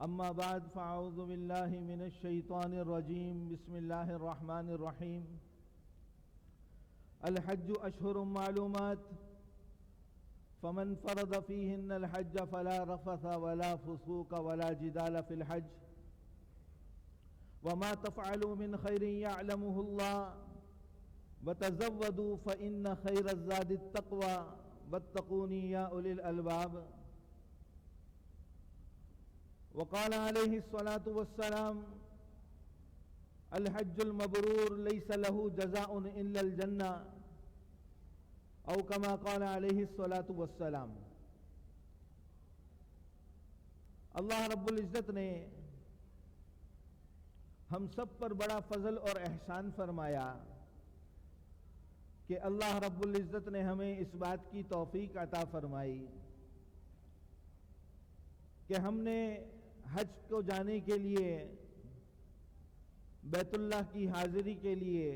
أما بعد فأعوذ بالله من الشيطان الرجيم بسم الله الرحمن الرحيم الحج أشهر معلومات فمن فرض فيهن الحج فلا رفث ولا فسوق ولا جدال في الحج وما تفعلوا من خير يعلمه الله وتزودوا فإن خير الزاد التقوى واتقوني يا أولي الألباب وقال عليه الصلاة والسلام الحج المبرور ليس له جزاء إلا الجنة أو كما قال عليه الصلاة والسلام۔ اللہ رب العزت نے ہم سب پر بڑا فضل اور احسان فرمایا کہ اللہ رب العزت نے ہمیں اس بات کی توفیق عطا فرمائی کہ ہم نے حج کو جانے کے لیے بیت اللہ کی حاضری کے لیے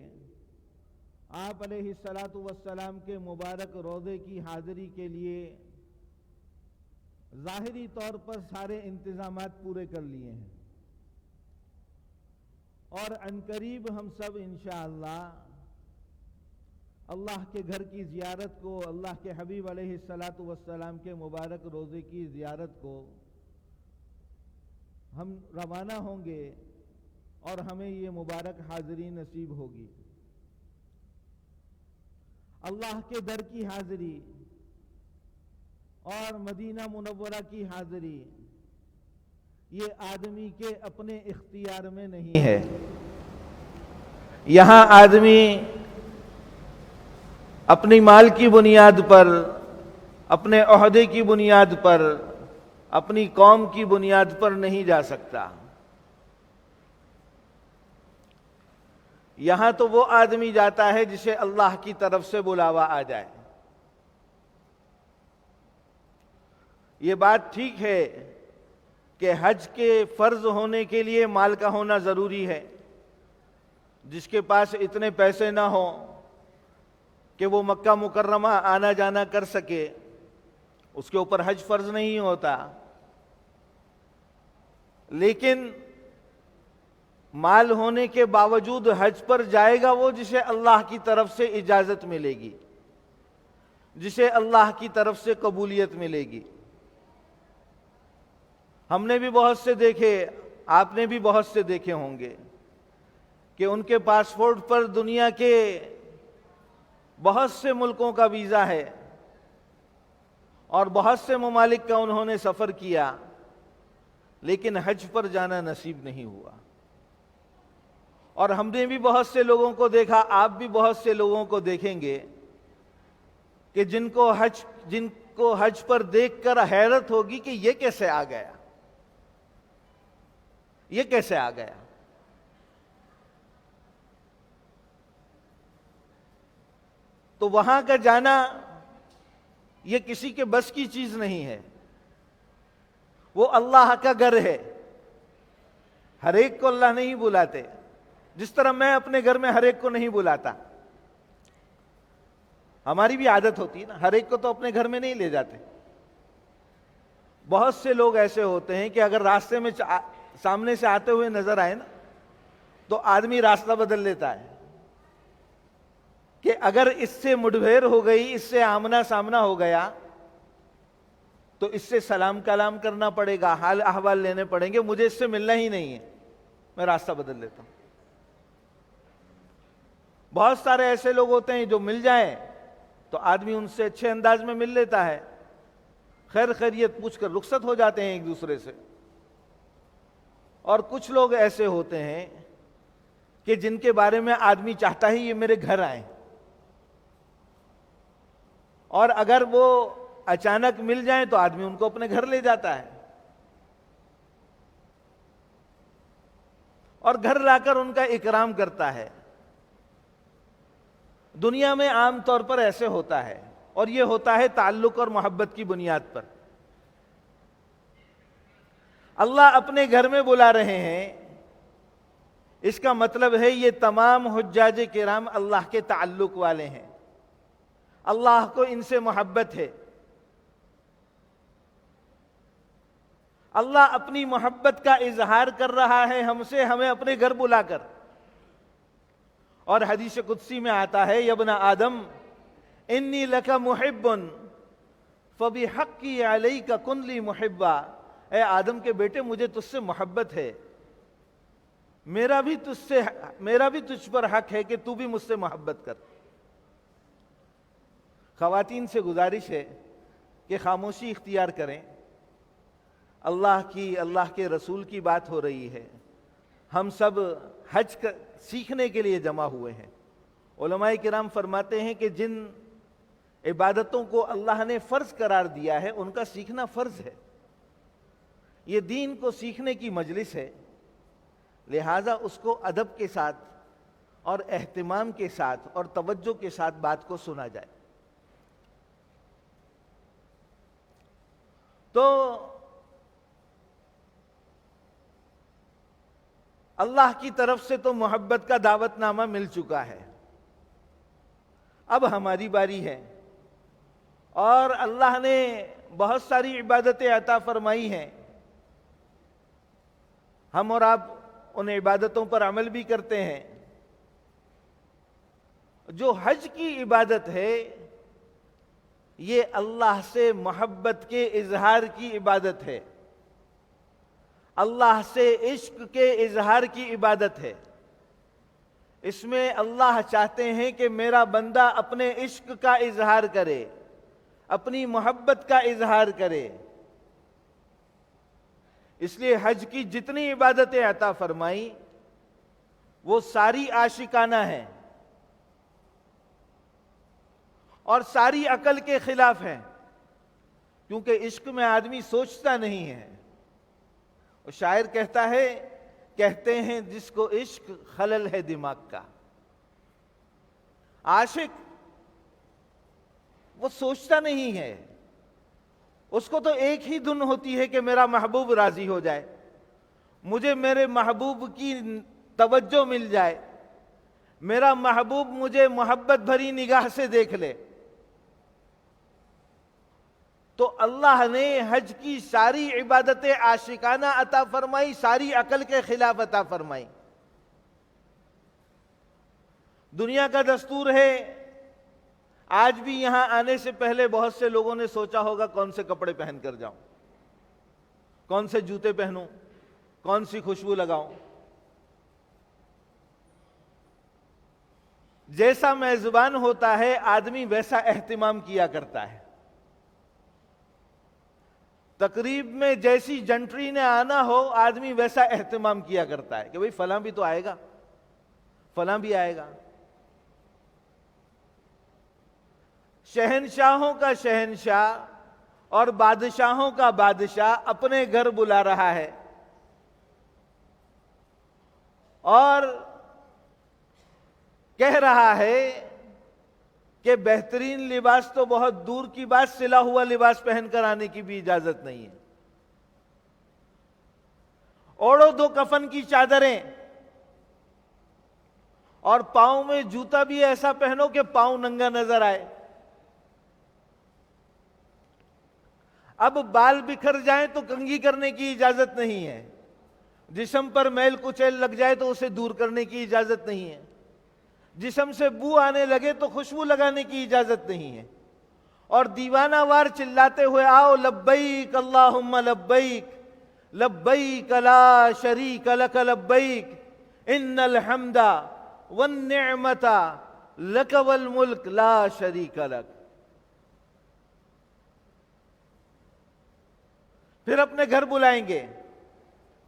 آپ علیہ الصلاۃ والسلام کے مبارک روضے کی حاضری کے لیے ظاہری طور پر سارے انتظامات پورے کر لیے ہیں، اور عنقریب ہم سب انشاءاللہ اللہ کے گھر کی زیارت کو، اللہ کے حبیب علیہ الصلاۃ والسلام کے مبارک روضے کی زیارت کو ہم روانہ ہوں گے اور ہمیں یہ مبارک حاضری نصیب ہوگی۔ اللہ کے در کی حاضری اور مدینہ منورہ کی حاضری یہ آدمی کے اپنے اختیار میں نہیں ہے۔ یہاں آدمی اپنی مال کی بنیاد پر، اپنے عہدے کی بنیاد پر، اپنی قوم کی بنیاد پر نہیں جا سکتا۔ یہاں تو وہ آدمی جاتا ہے جسے اللہ کی طرف سے بلاوا آ جائے۔ یہ بات ٹھیک ہے کہ حج کے فرض ہونے کے لیے مال کا ہونا ضروری ہے۔ جس کے پاس اتنے پیسے نہ ہوں کہ وہ مکہ مکرمہ آنا جانا کر سکے، اس کے اوپر حج فرض نہیں ہوتا۔ لیکن مال ہونے کے باوجود حج پر جائے گا وہ جسے اللہ کی طرف سے اجازت ملے گی، جسے اللہ کی طرف سے قبولیت ملے گی۔ ہم نے بھی بہت سے دیکھے، آپ نے بھی بہت سے دیکھے ہوں گے کہ ان کے پاسپورٹ پر دنیا کے بہت سے ملکوں کا ویزا ہے اور بہت سے ممالک کا انہوں نے سفر کیا، لیکن حج پر جانا نصیب نہیں ہوا۔ اور ہم نے بھی بہت سے لوگوں کو دیکھا، آپ بھی بہت سے لوگوں کو دیکھیں گے کہ جن کو حج پر دیکھ کر حیرت ہوگی کہ یہ کیسے آ گیا، یہ کیسے آ گیا۔ تو وہاں کا جانا یہ کسی کے بس کی چیز نہیں ہے، وہ اللہ کا گھر ہے۔ ہر ایک کو اللہ نہیں بلاتے، جس طرح میں اپنے گھر میں ہر ایک کو نہیں بلاتا۔ ہماری بھی عادت ہوتی ہے نا، ہر ایک کو تو اپنے گھر میں نہیں لے جاتے۔ بہت سے لوگ ایسے ہوتے ہیں کہ اگر راستے میں سامنے سے آتے ہوئے نظر آئے نا تو آدمی راستہ بدل لیتا ہے کہ اگر اس سے مڈبھیر ہو گئی، اس سے آمنا سامنا ہو گیا تو اس سے سلام کلام کرنا پڑے گا، حال احوال لینے پڑیں گے، مجھے اس سے ملنا ہی نہیں ہے، میں راستہ بدل لیتا ہوں۔ بہت سارے ایسے لوگ ہوتے ہیں جو مل جائیں تو آدمی ان سے اچھے انداز میں مل لیتا ہے، خیر خیریت پوچھ کر رخصت ہو جاتے ہیں ایک دوسرے سے۔ اور کچھ لوگ ایسے ہوتے ہیں کہ جن کے بارے میں آدمی چاہتا ہے یہ میرے گھر آئیں، اور اگر وہ اچانک مل جائیں تو آدمی ان کو اپنے گھر لے جاتا ہے اور گھر لا کر ان کا اکرام کرتا ہے۔ دنیا میں عام طور پر ایسے ہوتا ہے، اور یہ ہوتا ہے تعلق اور محبت کی بنیاد پر۔ اللہ اپنے گھر میں بلا رہے ہیں، اس کا مطلب ہے یہ تمام حجاج کرام اللہ کے تعلق والے ہیں، اللہ کو ان سے محبت ہے۔ اللہ اپنی محبت کا اظہار کر رہا ہے ہم سے، ہمیں اپنے گھر بلا کر. اور حدیث قدسی میں آتا ہے، یا ابن آدم انی لک محب فبحقی علیک کن لی محبا، اے آدم کے بیٹے مجھے تجھ سے محبت ہے، میرا بھی تجھ پر حق ہے کہ تو بھی مجھ سے محبت کر. خواتین سے گزارش ہے کہ خاموشی اختیار کریں. اللہ کے رسول کی بات ہو رہی ہے. ہم سب حج سیکھنے کے لیے جمع ہوئے ہیں. علماء کرام فرماتے ہیں کہ جن عبادتوں کو اللہ نے فرض قرار دیا ہے ان کا سیکھنا فرض ہے. یہ دین کو سیکھنے کی مجلس ہے، لہٰذا اس کو ادب کے ساتھ اور اہتمام کے ساتھ اور توجہ کے ساتھ بات کو سنا جائے. تو اللہ کی طرف سے تو محبت کا دعوت نامہ مل چکا ہے، اب ہماری باری ہے. اور اللہ نے بہت ساری عبادتیں عطا فرمائی ہیں، ہم اور آپ ان عبادتوں پر عمل بھی کرتے ہیں. جو حج کی عبادت ہے یہ اللہ سے محبت کے اظہار کی عبادت ہے، اللہ سے عشق کے اظہار کی عبادت ہے. اس میں اللہ چاہتے ہیں کہ میرا بندہ اپنے عشق کا اظہار کرے، اپنی محبت کا اظہار کرے. اس لیے حج کی جتنی عبادتیں عطا فرمائی وہ ساری عاشقانہ ہیں اور ساری عقل کے خلاف ہیں، کیونکہ عشق میں آدمی سوچتا نہیں ہے. اور شاعر کہتے ہیں جس کو عشق خلل ہے دماغ کا. عاشق وہ سوچتا نہیں ہے، اس کو تو ایک ہی دھن ہوتی ہے کہ میرا محبوب راضی ہو جائے، مجھے میرے محبوب کی توجہ مل جائے، میرا محبوب مجھے محبت بھری نگاہ سے دیکھ لے. تو اللہ نے حج کی ساری عبادتیں عاشقانہ عطا فرمائی، ساری عقل کے خلاف عطا فرمائی. دنیا کا دستور ہے، آج بھی یہاں آنے سے پہلے بہت سے لوگوں نے سوچا ہوگا کون سے کپڑے پہن کر جاؤں، کون سے جوتے پہنوں، کون سی خوشبو لگاؤں. جیسا میزبان ہوتا ہے آدمی ویسا اہتمام کیا کرتا ہے. تقریب میں جیسی جنٹری نے آنا ہو آدمی ویسا اہتمام کیا کرتا ہے کہ بھئی فلاں بھی تو آئے گا، فلاں بھی آئے گا. شہنشاہوں کا شہنشاہ اور بادشاہوں کا بادشاہ اپنے گھر بلا رہا ہے اور کہہ رہا ہے کہ بہترین لباس تو بہت دور کی بات، سلا ہوا لباس پہن کر آنے کی بھی اجازت نہیں ہے. اوڑھو دو کفن کی چادریں اور پاؤں میں جوتا بھی ایسا پہنو کہ پاؤں ننگا نظر آئے. اب بال بکھر جائیں تو کنگھی کرنے کی اجازت نہیں ہے، جسم پر میل کچیل لگ جائے تو اسے دور کرنے کی اجازت نہیں ہے، جسم سے بو آنے لگے تو خوشبو لگانے کی اجازت نہیں ہے. اور دیوانہ وار چلاتے ہوئے آؤ لبیک اللہم لبیک لبیک لا شریک لک لبیک ان الحمد والنعمت لک والملک لا شریک لک. پھر اپنے گھر بلائیں گے،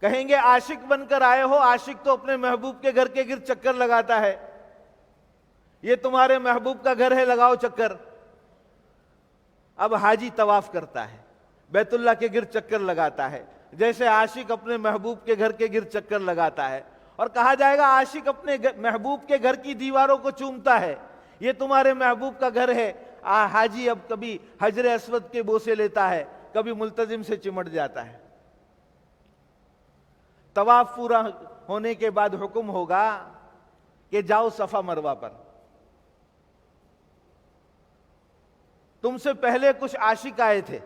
کہیں گے عاشق بن کر آئے ہو، عاشق تو اپنے محبوب کے گھر کے گرد چکر لگاتا ہے، یہ تمہارے محبوب کا گھر ہے لگاؤ چکر. اب حاجی طواف کرتا ہے، بیت اللہ کے گرد چکر لگاتا ہے جیسے عاشق اپنے محبوب کے گھر کے گرد چکر لگاتا ہے، اور کہا جائے گا عاشق اپنے محبوب کے گھر کی دیواروں کو چومتا ہے، یہ تمہارے محبوب کا گھر ہے. حاجی اب کبھی حجر اسود کے بوسے لیتا ہے، کبھی ملتزم سے چمٹ جاتا ہے. طواف پورا ہونے کے بعد حکم ہوگا کہ جاؤ صفا مروہ پر. تم سے پہلے کچھ عاشق آئے تھے،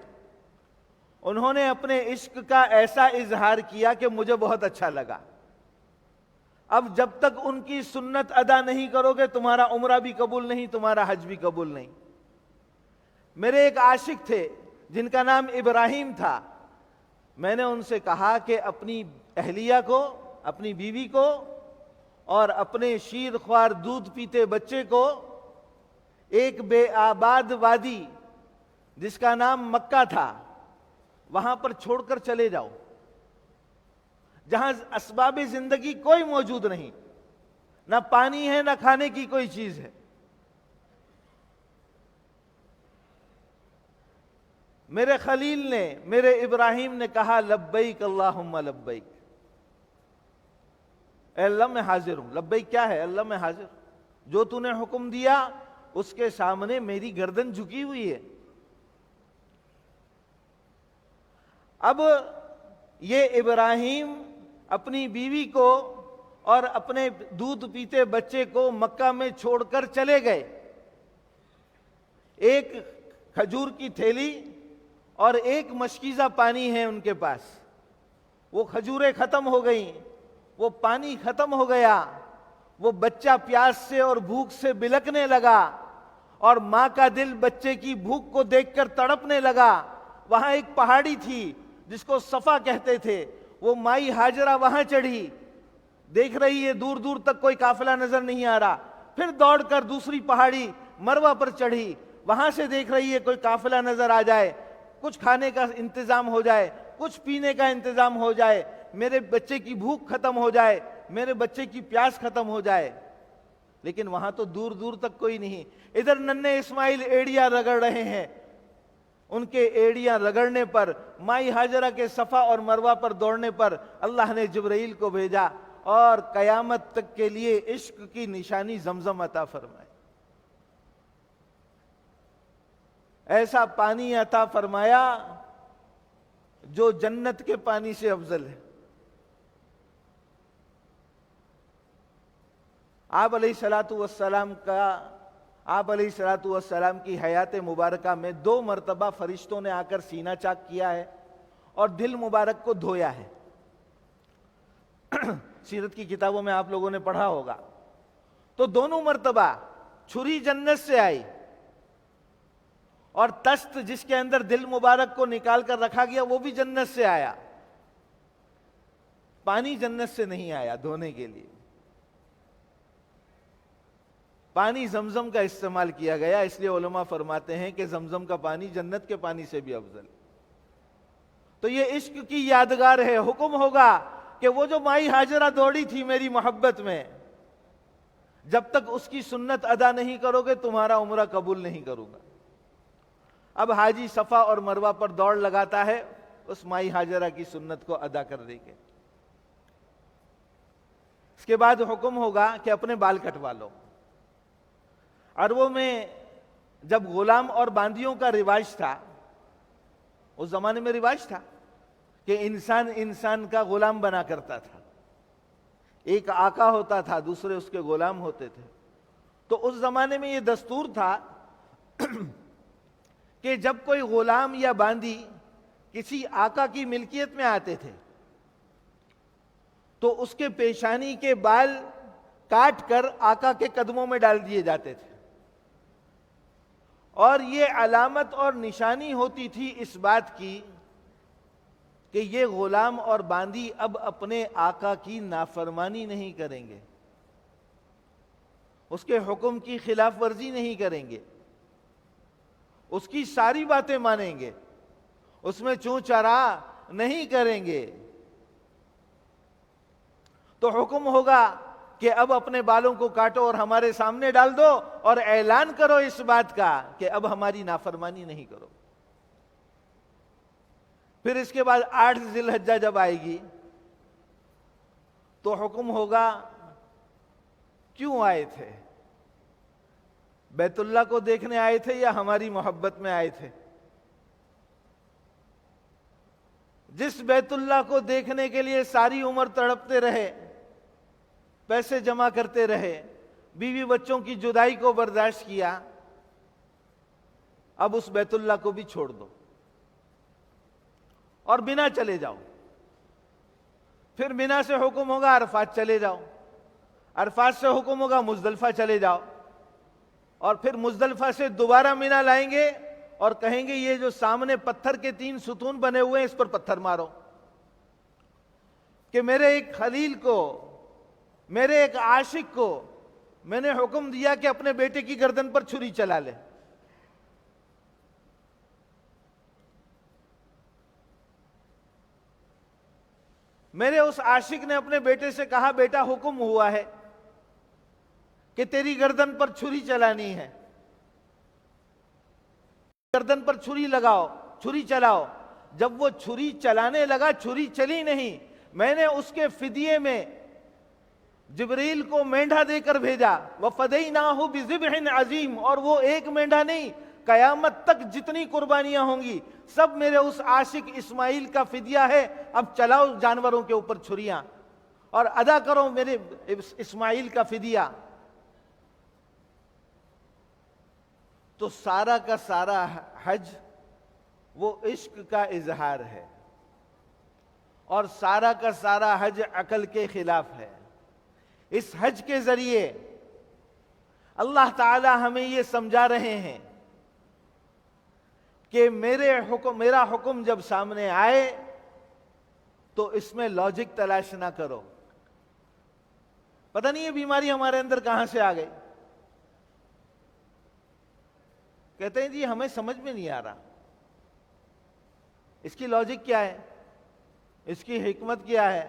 انہوں نے اپنے عشق کا ایسا اظہار کیا کہ مجھے بہت اچھا لگا. اب جب تک ان کی سنت ادا نہیں کرو گے تمہارا عمرہ بھی قبول نہیں, تمہارا حج بھی قبول نہیں. میرے ایک عاشق تھے جن کا نام ابراہیم تھا. میں نے ان سے کہا کہ اپنی اہلیہ کو, اپنی بیوی کو اور اپنے شیر خوار دودھ پیتے بچے کو ایک بے آباد وادی جس کا نام مکہ تھا وہاں پر چھوڑ کر چلے جاؤ, جہاں اسباب زندگی کوئی موجود نہیں, نہ پانی ہے نہ کھانے کی کوئی چیز ہے. میرے خلیل نے, میرے ابراہیم نے کہا لبیک اللہم لبیک, اے اللہ میں حاضر ہوں. لبیک کیا ہے؟ اللہ میں حاضر, جو تو نے حکم دیا اس کے سامنے میری گردن جھکی ہوئی ہے. اب یہ ابراہیم اپنی بیوی کو اور اپنے دودھ پیتے بچے کو مکہ میں چھوڑ کر چلے گئے. ایک کھجور کی تھیلی اور ایک مشکیزہ پانی ہے ان کے پاس. وہ کھجوریں ختم ہو گئیں, وہ پانی ختم ہو گیا, وہ بچہ پیاس سے اور بھوک سے بلکنے لگا اور ماں کا دل بچے کی بھوک کو دیکھ کر تڑپنے لگا. وہاں ایک پہاڑی تھی جس کو صفا کہتے تھے, وہ مائی ہاجرہ وہاں چڑھی, دیکھ رہی ہے دور دور تک کوئی قافلہ نظر نہیں آ رہا. پھر دوڑ کر دوسری پہاڑی مروہ پر چڑھی, وہاں سے دیکھ رہی ہے کوئی قافلہ نظر آ جائے, کچھ کھانے کا انتظام ہو جائے, کچھ پینے کا انتظام ہو جائے, میرے بچے کی بھوک ختم ہو جائے, میرے بچے کی پیاس ختم ہو جائے. لیکن وہاں تو دور دور تک کوئی نہیں. ادھر ننھے اسماعیل ایڑیاں رگڑ رہے ہیں. ان کے ایڑیاں رگڑنے پر, مائی ہاجرہ کے صفا اور مروہ پر دوڑنے پر اللہ نے جبرائیل کو بھیجا اور قیامت تک کے لیے عشق کی نشانی زمزم عطا فرمائی. ایسا پانی عطا فرمایا جو جنت کے پانی سے افضل ہے. آپ علیہ الصلوۃ والسلام کی حیات مبارکہ میں 2 مرتبہ فرشتوں نے آ کر سینہ چاک کیا ہے اور دل مبارک کو دھویا ہے. سیرت کی کتابوں میں آپ لوگوں نے پڑھا ہوگا. تو دونوں مرتبہ چھری جنت سے آئی اور تست جس کے اندر دل مبارک کو نکال کر رکھا گیا وہ بھی جنت سے آیا. پانی جنت سے نہیں آیا دھونے کے لیے, پانی زمزم کا استعمال کیا گیا. اس لیے علماء فرماتے ہیں کہ زمزم کا پانی جنت کے پانی سے بھی افضل. تو یہ عشق کی یادگار ہے. حکم ہوگا کہ وہ جو مائی ہاجرہ دوڑی تھی میری محبت میں, جب تک اس کی سنت ادا نہیں کرو گے تمہارا عمرہ قبول نہیں کروں گا. اب حاجی صفا اور مروہ پر دوڑ لگاتا ہے اس مائی ہاجرہ کی سنت کو ادا کر دے کے. اس کے بعد حکم ہوگا کہ اپنے بال کٹوا لو. عربوں میں جب غلام اور باندیوں کا رواج تھا, اس زمانے میں رواج تھا کہ انسان انسان کا غلام بنا کرتا تھا. ایک آقا ہوتا تھا, دوسرے اس کے غلام ہوتے تھے. تو اس زمانے میں یہ دستور تھا کہ جب کوئی غلام یا باندی کسی آقا کی ملکیت میں آتے تھے تو اس کے پیشانی کے بال کاٹ کر آقا کے قدموں میں ڈال دیے جاتے تھے. اور یہ علامت اور نشانی ہوتی تھی اس بات کی کہ یہ غلام اور باندی اب اپنے آقا کی نافرمانی نہیں کریں گے, اس کے حکم کی خلاف ورزی نہیں کریں گے, اس کی ساری باتیں مانیں گے, اس میں چوں چرا نہیں کریں گے. تو حکم ہوگا کہ اب اپنے بالوں کو کاٹو اور ہمارے سامنے ڈال دو اور اعلان کرو اس بات کا کہ اب ہماری نافرمانی نہیں کرو. پھر اس کے بعد 8 ذی الحجہ جب آئے گی تو حکم ہوگا کیوں آئے تھے, بیت اللہ کو دیکھنے آئے تھے یا ہماری محبت میں آئے تھے. جس بیت اللہ کو دیکھنے کے لیے ساری عمر تڑپتے رہے, پیسے جمع کرتے رہے, بیوی بچوں کی جدائی کو برداشت کیا, اب اس بیت اللہ کو بھی چھوڑ دو. اور مینا چلے جاؤ. پھر مینا سے حکم ہوگا عرفات چلے جاؤ, عرفات سے حکم ہوگا مزدلفہ چلے جاؤ, اور پھر مزدلفہ سے دوبارہ مینا لائیں گے اور کہیں گے یہ جو سامنے پتھر کے 3 ستون بنے ہوئے ہیں اس پر پتھر مارو, کہ میرے ایک خلیل کو, میرے ایک عاشق کو میں نے حکم دیا کہ اپنے بیٹے کی گردن پر چھری چلا لے. میرے اس عاشق نے اپنے بیٹے سے کہا بیٹا حکم ہوا ہے کہ تیری گردن پر چھری چلانی ہے, گردن پر چھری لگاؤ, چھری چلاؤ. جب وہ چھری چلانے لگا چھری چلی نہیں, میں نے اس کے فدیے میں جبریل کو مینڈھا دے کر بھیجا, وَفَدَيْنَاهُ بِذِبْحٍ عَظِيمٍ, اور وہ ایک مینڈھا نہیں, قیامت تک جتنی قربانیاں ہوں گی سب میرے اس عاشق اسماعیل کا فدیہ ہے. اب چلاؤ جانوروں کے اوپر چھریاں اور ادا کرو میرے اسماعیل کا فدیہ. تو سارا کا سارا حج وہ عشق کا اظہار ہے, اور سارا کا سارا حج عقل کے خلاف ہے. اس حج کے ذریعے اللہ تعالی ہمیں یہ سمجھا رہے ہیں کہ میرا حکم جب سامنے آئے تو اس میں لاجک تلاش نہ کرو. پتہ نہیں یہ بیماری ہمارے اندر کہاں سے آ گئی. کہتے ہیں جی ہمیں سمجھ میں نہیں آ رہا, اس کی لاجک کیا ہے, اس کی حکمت کیا ہے.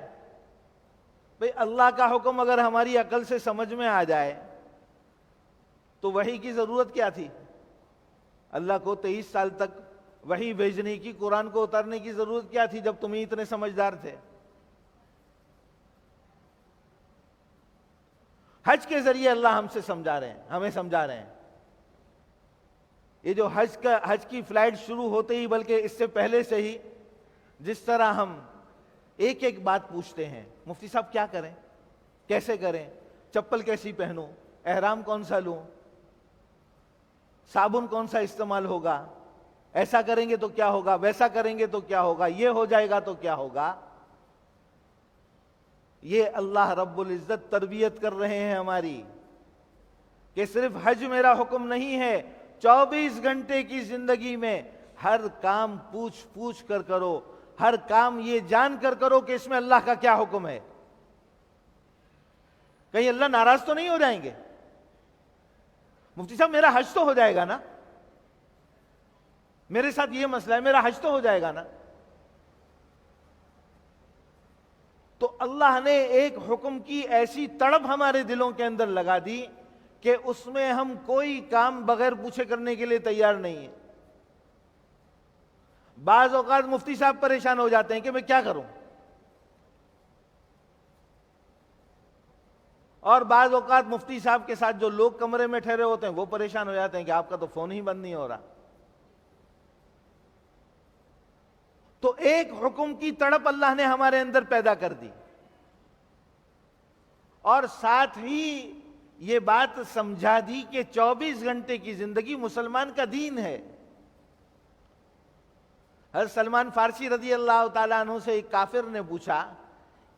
بھئی اللہ کا حکم اگر ہماری عقل سے سمجھ میں آ جائے تو وحی کی ضرورت کیا تھی؟ اللہ کو 23 سال تک وحی بھیجنے کی, قرآن کو اتارنے کی ضرورت کیا تھی جب تم اتنے سمجھدار تھے؟ حج کے ذریعے اللہ ہم سے سمجھا رہے ہیں, ہمیں سمجھا رہے ہیں. یہ جو حج کی فلائٹ شروع ہوتے ہی, بلکہ اس سے پہلے سے ہی جس طرح ہم ایک ایک بات پوچھتے ہیں, مفتی صاحب کیا کریں, کیسے کریں, چپل کیسی پہنوں, احرام کون سا لوں, صابن کون سا استعمال ہوگا, ایسا کریں گے تو کیا ہوگا, ویسا کریں گے تو کیا ہوگا, یہ ہو جائے گا تو کیا ہوگا. یہ اللہ رب العزت تربیت کر رہے ہیں ہماری کہ صرف حج میرا حکم نہیں ہے, 24 گھنٹے کی زندگی میں ہر کام پوچھ پوچھ کر کرو, ہر کام یہ جان کر کرو کہ اس میں اللہ کا کیا حکم ہے. کہیں اللہ ناراض تو نہیں ہو جائیں گے؟ مفتی صاحب میرا حج تو ہو جائے گا نا, میرے ساتھ یہ مسئلہ ہے, میرا حج تو ہو جائے گا نا. تو اللہ نے ایک حکم کی ایسی تڑپ ہمارے دلوں کے اندر لگا دی کہ اس میں ہم کوئی کام بغیر پوچھے کرنے کے لیے تیار نہیں ہیں. بعض اوقات مفتی صاحب پریشان ہو جاتے ہیں کہ میں کیا کروں, اور بعض اوقات مفتی صاحب کے ساتھ جو لوگ کمرے میں ٹھہرے ہوتے ہیں وہ پریشان ہو جاتے ہیں کہ آپ کا تو فون ہی بند نہیں ہو رہا. تو ایک حکم کی تڑپ اللہ نے ہمارے اندر پیدا کر دی, اور ساتھ ہی یہ بات سمجھا دی کہ 24 گھنٹے کی زندگی مسلمان کا دین ہے. حضرت سلمان فارسی رضی اللہ تعالیٰ عنہ سے ایک کافر نے پوچھا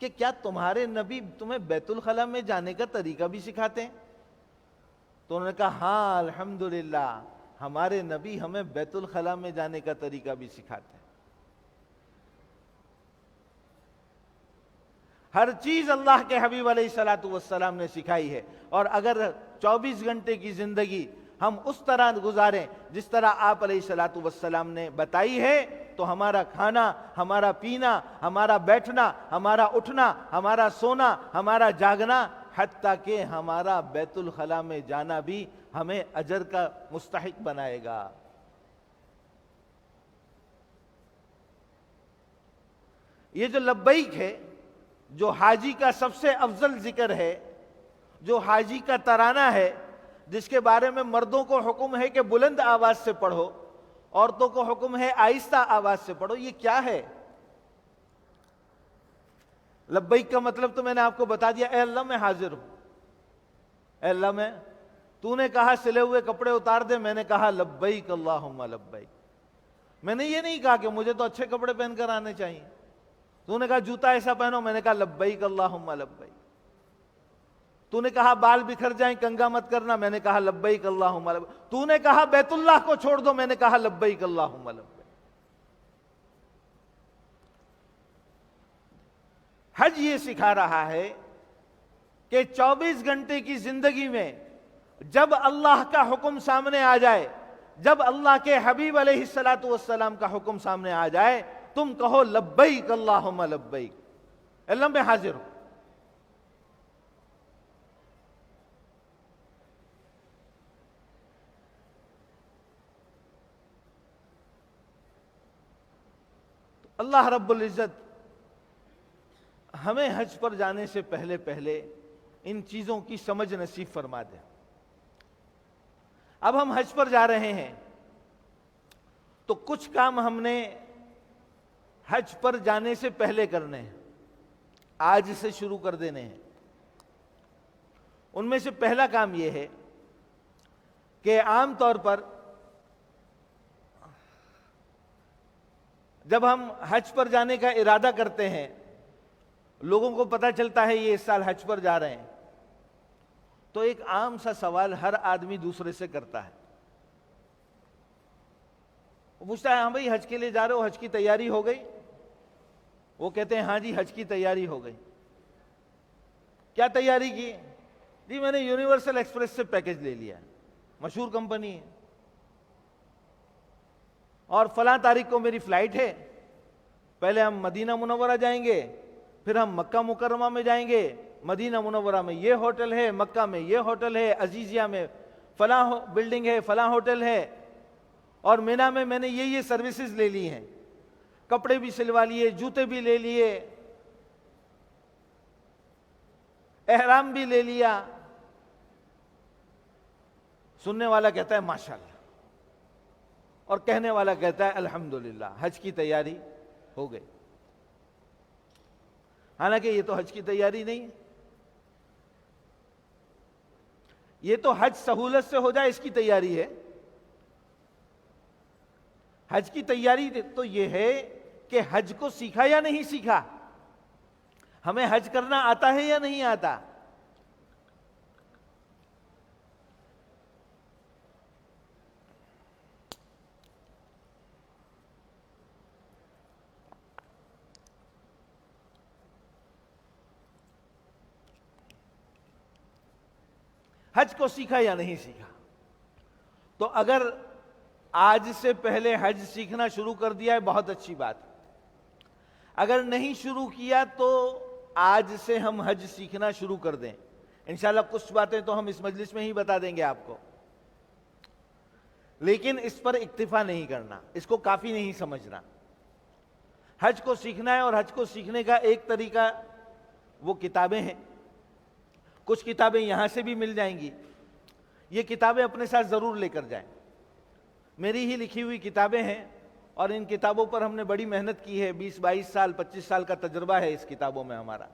کہ کیا تمہارے نبی تمہیں بیت الخلاء میں جانے کا طریقہ بھی سکھاتے ہیں؟ تو انہوں نے کہا ہاں الحمدللہ, ہمارے نبی ہمیں بیت الخلاء میں جانے کا طریقہ بھی سکھاتے ہیں. ہر چیز اللہ کے حبیب علیہ الصلوۃ والسلام نے سکھائی ہے, اور اگر 24 گھنٹے کی زندگی ہم اس طرح گزاریں جس طرح آپ علیہ الصلوۃ والسلام نے بتائی ہے, تو ہمارا کھانا, ہمارا پینا, ہمارا بیٹھنا, ہمارا اٹھنا, ہمارا سونا, ہمارا جاگنا, حتیٰ کہ ہمارا بیت الخلاء میں جانا بھی ہمیں اجر کا مستحق بنائے گا. یہ جو لبیک ہے, جو حاجی کا سب سے افضل ذکر ہے, جو حاجی کا ترانہ ہے, جس کے بارے میں مردوں کو حکم ہے کہ بلند آواز سے پڑھو, عورتوں کو حکم ہے آہستہ آواز سے پڑھو, یہ کیا ہے؟ لبیک کا مطلب تو میں نے آپ کو بتا دیا, اے اللہ میں حاضر ہوں, اے اللہ تو نے کہا سلے ہوئے کپڑے اتار دے, میں نے کہا لبیک اللہم لبیک, میں نے یہ نہیں کہا کہ مجھے تو اچھے کپڑے پہن کر آنے چاہیے. تو نے کہا جوتا ایسا پہنو, میں نے کہا لبیک اللہم لبیک. تو نے کہا بال بکھر جائیں کنگا مت کرنا, میں نے کہا لبیک اللہم لبیک. تو نے کہا بیت اللہ کو چھوڑ دو, میں نے کہا لبیک اللہم لبیک. حج یہ سکھا رہا ہے کہ 24 گھنٹے کی زندگی میں جب اللہ کا حکم سامنے آ جائے, جب اللہ کے حبیب علیہ الصلوۃ والسلام کا حکم سامنے آ جائے, تم کہو لبیک اللہم لبیک, اللہ میں حاضر ہوں. اللہ رب العزت ہمیں حج پر جانے سے پہلے پہلے ان چیزوں کی سمجھ نصیب فرما دے. اب ہم حج پر جا رہے ہیں تو کچھ کام ہم نے حج پر جانے سے پہلے کرنے ہیں, آج سے شروع کر دینے ہیں. ان میں سے پہلا کام یہ ہے کہ عام طور پر جب ہم حج پر جانے کا ارادہ کرتے ہیں, لوگوں کو پتہ چلتا ہے یہ اس سال حج پر جا رہے ہیں, تو ایک عام سا سوال ہر آدمی دوسرے سے کرتا ہے. وہ پوچھتا ہے ہاں بھائی حج کے لیے جا رہے ہو, حج کی تیاری ہو گئی؟ وہ کہتے ہیں ہاں جی حج کی تیاری ہو گئی. کیا تیاری کی؟ جی میں نے یونیورسل ایکسپریس سے پیکج لے لیا, مشہور کمپنی ہے, اور فلاں تاریخ کو میری فلائٹ ہے. پہلے ہم مدینہ منورہ جائیں گے, پھر ہم مکہ مکرمہ میں جائیں گے. مدینہ منورہ میں یہ ہوٹل ہے, مکہ میں یہ ہوٹل ہے, عزیزیہ میں فلاں بلڈنگ ہے, فلاں ہوٹل ہے, اور مینا میں نے یہ سروسز لے لی ہیں, کپڑے بھی سلوا لیے, جوتے بھی لے لیے, احرام بھی لے لیا. سننے والا کہتا ہے ماشاءاللہ, اور کہنے والا کہتا ہے الحمدللہ حج کی تیاری ہو گئی. حالانکہ یہ تو حج کی تیاری نہیں, یہ تو حج سہولت سے ہو جائے اس کی تیاری ہے. حج کی تیاری تو یہ ہے کہ حج کو سیکھا یا نہیں سیکھا, ہمیں حج کرنا آتا ہے یا نہیں آتا. حج کو سیکھا یا نہیں سیکھا. تو اگر آج سے پہلے حج سیکھنا شروع کر دیا ہے بہت اچھی بات. اگر نہیں شروع کیا تو آج سے ہم حج سیکھنا شروع کر دیں. انشاءاللہ کچھ باتیں تو ہم اس مجلس میں ہی بتا دیں گے آپ کو, لیکن اس پر اکتفا نہیں کرنا, اس کو کافی نہیں سمجھنا. حج کو سیکھنا ہے, اور حج کو سیکھنے کا ایک طریقہ وہ کتابیں ہیں. کچھ کتابیں یہاں سے بھی مل جائیں گی, یہ کتابیں اپنے ساتھ ضرور لے کر جائیں. میری ہی لکھی ہوئی کتابیں ہیں, اور ان کتابوں پر ہم نے بڑی محنت کی ہے. 20-22 سال 25 سال کا تجربہ ہے اس کتابوں میں ہمارا.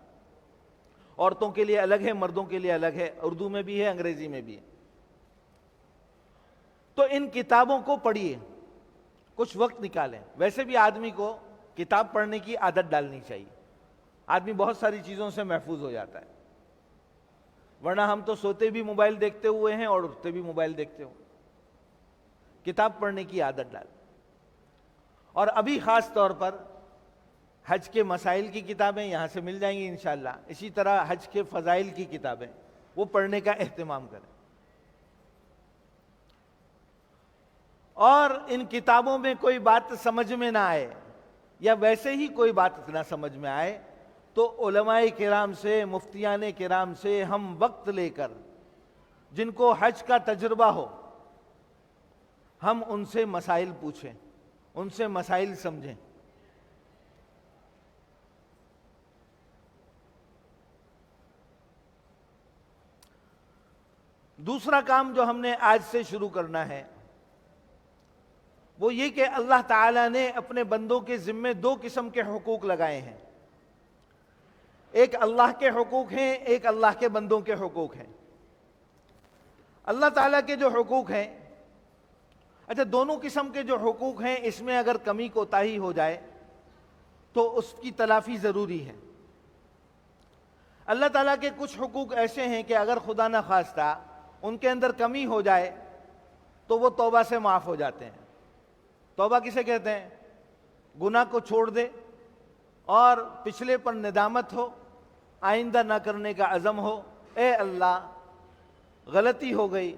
عورتوں کے لیے الگ ہے, مردوں کے لیے الگ ہے, اردو میں بھی ہے, انگریزی میں بھی ہے. تو ان کتابوں کو پڑھیے, کچھ وقت نکالیں. ویسے بھی آدمی کو کتاب پڑھنے کی عادت ڈالنی چاہیے. آدمی بہت ساری چیزوں سے محفوظ ہو جاتا ہے, ورنہ ہم تو سوتے بھی موبائل دیکھتے ہوئے ہیں اور اٹھتے بھی موبائل دیکھتے ہوئے. کتاب پڑھنے کی عادت ڈال. اور ابھی خاص طور پر حج کے مسائل کی کتابیں یہاں سے مل جائیں گی انشاءاللہ. اسی طرح حج کے فضائل کی کتابیں وہ پڑھنے کا اہتمام کریں. اور ان کتابوں میں کوئی بات سمجھ میں نہ آئے, یا ویسے ہی کوئی بات نہ سمجھ میں آئے, تو علماء کرام سے, مفتیان کرام سے ہم وقت لے کر, جن کو حج کا تجربہ ہو, ہم ان سے مسائل پوچھیں, ان سے مسائل سمجھیں. دوسرا کام جو ہم نے آج سے شروع کرنا ہے وہ یہ کہ اللہ تعالیٰ نے اپنے بندوں کے ذمے 2 قسم کے حقوق لگائے ہیں. ایک اللہ کے حقوق ہیں, ایک اللہ کے بندوں کے حقوق ہیں. اللہ تعالیٰ کے جو حقوق ہیں, اچھا، دونوں قسم کے جو حقوق ہیں اس میں اگر کمی کوتاہی ہو جائے تو اس کی تلافی ضروری ہے۔ اللہ تعالیٰ کے کچھ حقوق ایسے ہیں کہ اگر خدا نہ خواستہ ان کے اندر کمی ہو جائے تو وہ توبہ سے معاف ہو جاتے ہیں۔ توبہ کسے کہتے ہیں؟ گناہ کو چھوڑ دے اور پچھلے پر ندامت ہو، آئندہ نہ کرنے کا عزم ہو، اے اللہ غلطی ہو گئی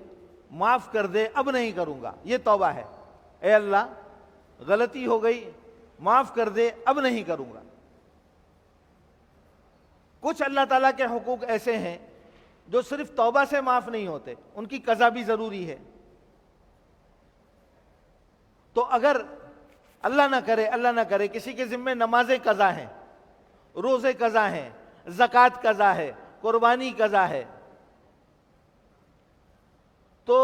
معاف کر دے، اب نہیں کروں گا، یہ توبہ ہے۔ اے اللہ غلطی ہو گئی معاف کر دے، اب نہیں کروں گا۔ کچھ اللہ تعالیٰ کے حقوق ایسے ہیں جو صرف توبہ سے معاف نہیں ہوتے، ان کی قضا بھی ضروری ہے۔ تو اگر اللہ نہ کرے کسی کے ذمے نمازیں قضا ہیں، روزے قضا ہیں، زکوٰۃ قضا ہے، قربانی قضا ہے، تو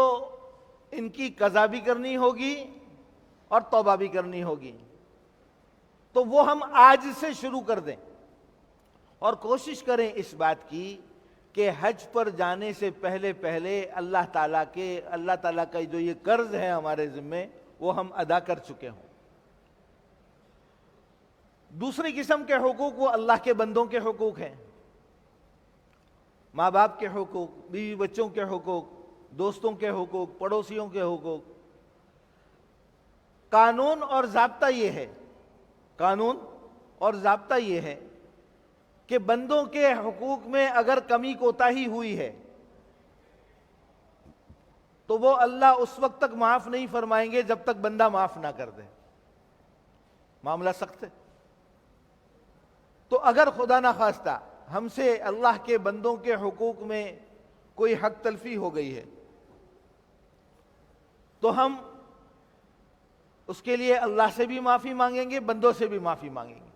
ان کی قضا بھی کرنی ہوگی اور توبہ بھی کرنی ہوگی۔ تو وہ ہم آج سے شروع کر دیں اور کوشش کریں اس بات کی کہ حج پر جانے سے پہلے اللہ تعالیٰ کا جو یہ قرض ہے ہمارے ذمے وہ ہم ادا کر چکے ہوں۔ دوسری قسم کے حقوق وہ اللہ کے بندوں کے حقوق ہیں، ماں باپ کے حقوق، بیوی بچوں کے حقوق، دوستوں کے حقوق، پڑوسیوں کے حقوق۔ قانون اور ضابطہ یہ ہے کہ بندوں کے حقوق میں اگر کمی کوتاہی ہوئی ہے تو وہ اللہ اس وقت تک معاف نہیں فرمائیں گے جب تک بندہ معاف نہ کر دے۔ معاملہ سخت ہے۔ تو اگر خدا نہ خواستہ ہم سے اللہ کے بندوں کے حقوق میں کوئی حق تلفی ہو گئی ہے تو ہم اس کے لیے اللہ سے بھی معافی مانگیں گے، بندوں سے بھی معافی مانگیں گے۔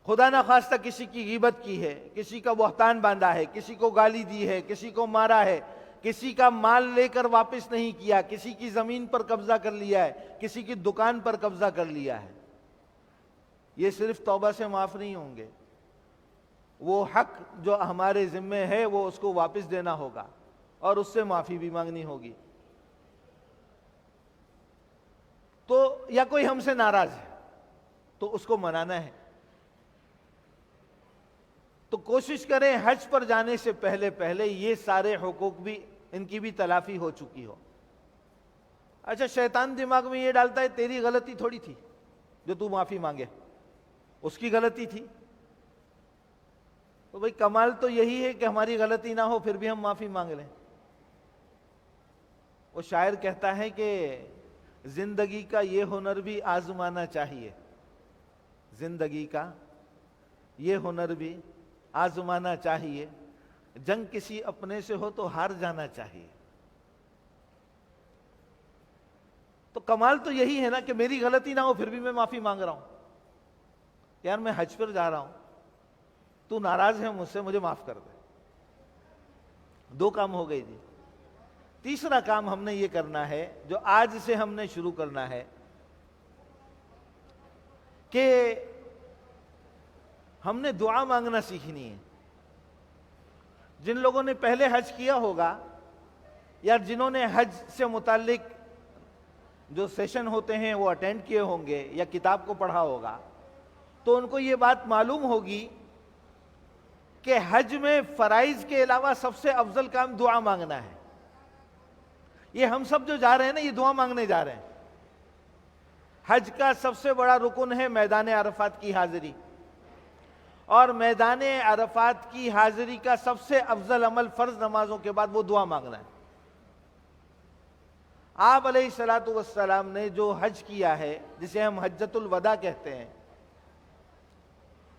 خدا نہ خواستہ کسی کی غیبت کی ہے، کسی کا بہتان باندھا ہے، کسی کو گالی دی ہے، کسی کو مارا ہے، کسی کا مال لے کر واپس نہیں کیا، کسی کی زمین پر قبضہ کر لیا ہے، کسی کی دکان پر قبضہ کر لیا ہے، یہ صرف توبہ سے معاف نہیں ہوں گے۔ وہ حق جو ہمارے ذمے ہے وہ اس کو واپس دینا ہوگا اور اس سے معافی بھی مانگنی ہوگی۔ تو یا کوئی ہم سے ناراض ہے تو اس کو منانا ہے۔ تو کوشش کریں حج پر جانے سے پہلے یہ سارے حقوق بھی ان کی بھی تلافی ہو چکی ہو۔ اچھا، شیطان دماغ میں یہ ڈالتا ہے تیری غلطی تھوڑی تھی جو تو معافی مانگے، اس کی غلطی تھی۔ تو بھئی کمال تو یہی ہے کہ ہماری غلطی نہ ہو پھر بھی ہم معافی مانگ لیں۔ وہ شاعر کہتا ہے کہ زندگی کا یہ ہنر بھی آزمانا چاہیے، زندگی کا یہ ہنر بھی آزمانا چاہیے، جنگ کسی اپنے سے ہو تو ہار جانا چاہیے۔ تو کمال تو یہی ہے نا کہ میری غلطی نہ ہو پھر بھی میں معافی مانگ رہا ہوں۔ یار میں حج پر جا رہا ہوں، تو ناراض ہے مجھ سے، مجھے معاف کر دے۔ دو کام ہو گئے جی۔ تیسرا کام ہم نے یہ کرنا ہے جو آج سے ہم نے شروع کرنا ہے کہ ہم نے دعا مانگنا سیکھنی ہے۔ جن لوگوں نے پہلے حج کیا ہوگا یا جنہوں نے حج سے متعلق جو سیشن ہوتے ہیں وہ اٹینڈ کیے ہوں گے یا کتاب کو پڑھا ہوگا تو ان کو یہ بات معلوم ہوگی کہ حج میں فرائض کے علاوہ سب سے افضل کام دعا مانگنا ہے۔ یہ ہم سب جو جا رہے ہیں نا، یہ دعا مانگنے جا رہے ہیں۔ حج کا سب سے بڑا رکن ہے میدان عرفات کی حاضری، اور میدان عرفات کی حاضری کا سب سے افضل عمل فرض نمازوں کے بعد وہ دعا مانگنا ہے۔ آپ علیہ الصلوۃ والسلام نے جو حج کیا ہے جسے ہم حجۃ الوداع کہتے ہیں،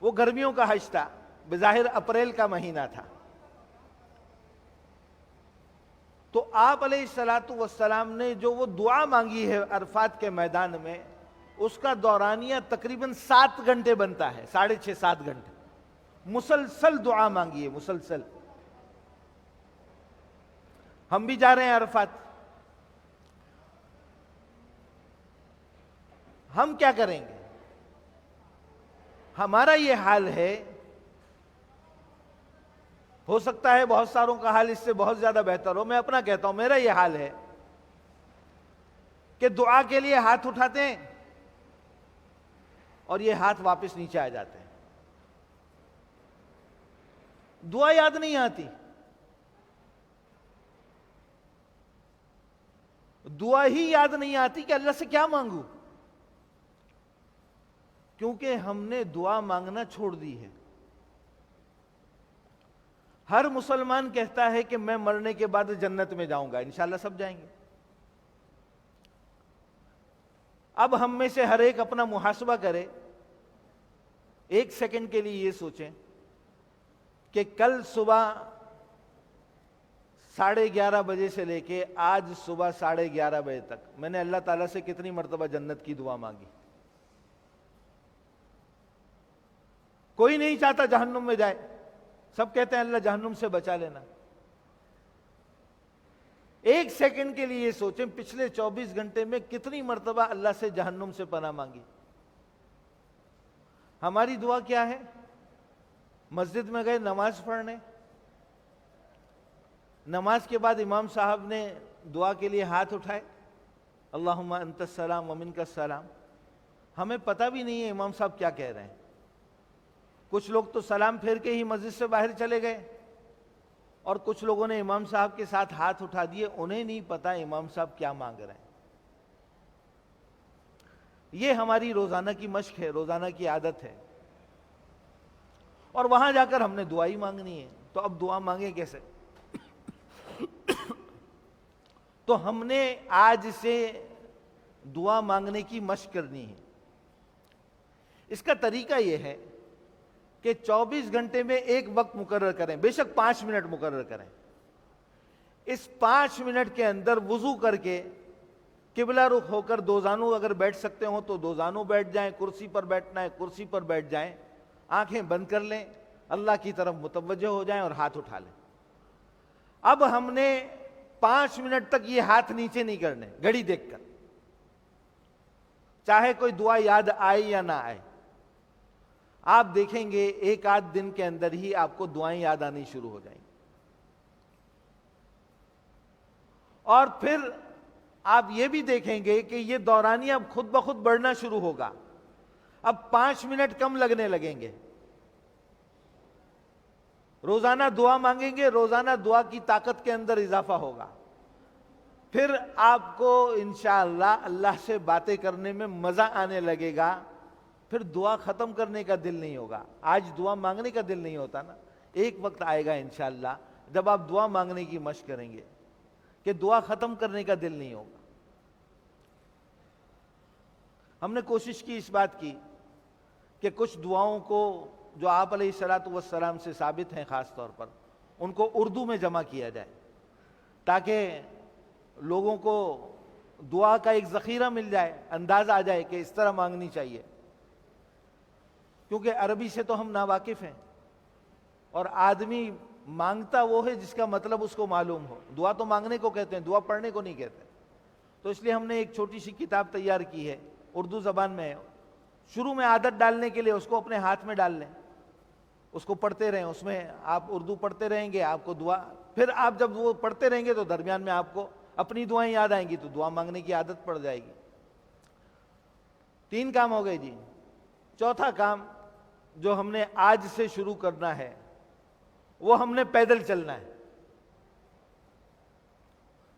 وہ گرمیوں کا حج تھا، بظاہر اپریل کا مہینہ تھا۔ تو آپ علیہ الصلوۃ والسلام نے جو وہ دعا مانگی ہے عرفات کے میدان میں، اس کا دورانیہ تقریباً 7 گھنٹے بنتا ہے، 6.5 7 گھنٹے مسلسل دعا مانگی ہے، مسلسل۔ ہم بھی جا رہے ہیں عرفات، ہم کیا کریں گے؟ ہمارا یہ حال ہے، ہو سکتا ہے بہت ساروں کا حال اس سے بہت زیادہ بہتر ہو، میں اپنا کہتا ہوں میرا یہ حال ہے کہ دعا کے لیے ہاتھ اٹھاتے ہیں اور یہ ہاتھ واپس نیچے آ جاتے ہیں. دعا یاد نہیں آتی. دعا ہی یاد نہیں آتی کہ اللہ سے کیا مانگوں، کیونکہ ہم نے دعا مانگنا چھوڑ دی ہے. ہر مسلمان کہتا ہے کہ میں مرنے کے بعد جنت میں جاؤں گا. انشاءاللہ سب جائیں گے. اب ہم میں سے ہر ایک اپنا محاسبہ کرے. ایک سیکنڈ کے لیے یہ سوچیں کہ کل صبح 11:30 بجے سے لے کے آج صبح 11:30 بجے تک میں نے اللہ تعالیٰ سے کتنی مرتبہ جنت کی دعا مانگی. کوئی نہیں چاہتا جہنم میں جائے. سب کہتے ہیں اللہ جہنم سے بچا لینا. ایک سیکنڈ کے لیے یہ سوچیں پچھلے 24 گھنٹے میں کتنی مرتبہ اللہ سے جہنم سے پناہ مانگی. ہماری دعا کیا ہے؟ مسجد میں گئے نماز پڑھنے، نماز کے بعد امام صاحب نے دعا کے لیے ہاتھ اٹھائے، اللہم انت السلام ومنک السلام. ہمیں پتہ بھی نہیں ہے امام صاحب کیا کہہ رہے ہیں. کچھ لوگ تو سلام پھیر کے ہی مسجد سے باہر چلے گئے، اور کچھ لوگوں نے امام صاحب کے ساتھ ہاتھ اٹھا دیے. انہیں نہیں پتا امام صاحب کیا مانگ رہے ہیں. یہ ہماری روزانہ کی مشق ہے، روزانہ کی عادت ہے، اور وہاں جا کر ہم نے دعا ہی مانگنی ہے. تو اب دعا مانگیں کیسے؟ تو ہم نے آج سے دعا مانگنے کی مشق کرنی ہے. اس کا طریقہ یہ ہے کہ 24 گھنٹے میں ایک وقت مقرر کریں، بے شک 5 منٹ مقرر کریں. اس 5 منٹ کے اندر وضو کر کے قبلہ رخ ہو کر دو زانو اگر بیٹھ سکتے ہوں تو دو زانو بیٹھ جائیں، کرسی پر بیٹھنا ہے کرسی پر بیٹھ جائیں، آنکھیں بند کر لیں، اللہ کی طرف متوجہ ہو جائیں اور ہاتھ اٹھا لیں. اب ہم نے 5 منٹ تک یہ ہاتھ نیچے نہیں کرنے گھڑی دیکھ کر، چاہے کوئی دعا یاد آئے یا نہ آئے. آپ دیکھیں گے ایک آدھ دن کے اندر ہی آپ کو دعائیں یاد آنی شروع ہو جائیں گی. اور پھر آپ یہ بھی دیکھیں گے کہ یہ دورانیہ اب خود بخود بڑھنا شروع ہوگا. اب 5 منٹ کم لگنے لگیں گے. روزانہ دعا مانگیں گے، روزانہ دعا کی طاقت کے اندر اضافہ ہوگا. پھر آپ کو انشاءاللہ اللہ سے باتیں کرنے میں مزہ آنے لگے گا. پھر دعا ختم کرنے کا دل نہیں ہوگا. آج دعا مانگنے کا دل نہیں ہوتا نا. ایک وقت آئے گا انشاءاللہ جب آپ دعا مانگنے کی مشق کریں گے کہ دعا ختم کرنے کا دل نہیں ہوگا. ہم نے کوشش کی اس بات کی کہ کچھ دعاؤں کو جو آپ علیہ الصلوۃ والسلام سے ثابت ہیں خاص طور پر ان کو اردو میں جمع کیا جائے تاکہ لوگوں کو دعا کا ایک ذخیرہ مل جائے، انداز آ جائے کہ اس طرح مانگنی چاہیے. کیونکہ عربی سے تو ہم ناواقف ہیں، اور آدمی مانگتا وہ ہے جس کا مطلب اس کو معلوم ہو. دعا تو مانگنے کو کہتے ہیں، دعا پڑھنے کو نہیں کہتے. تو اس لیے ہم نے ایک چھوٹی سی کتاب تیار کی ہے، اردو زبان میں ہے. شروع میں عادت ڈالنے کے لیے اس کو اپنے ہاتھ میں ڈال لیں، اس کو پڑھتے رہیں. اس میں آپ اردو پڑھتے رہیں گے، آپ کو دعا، پھر آپ جب وہ پڑھتے رہیں گے تو درمیان میں آپ کو اپنی دعائیں یاد آئیں گی تو دعا مانگنے کی عادت پڑ جائے گی. 3 کام ہو گئے جی. چوتھا کام جو ہم نے آج سے شروع کرنا ہے وہ ہم نے پیدل چلنا ہے.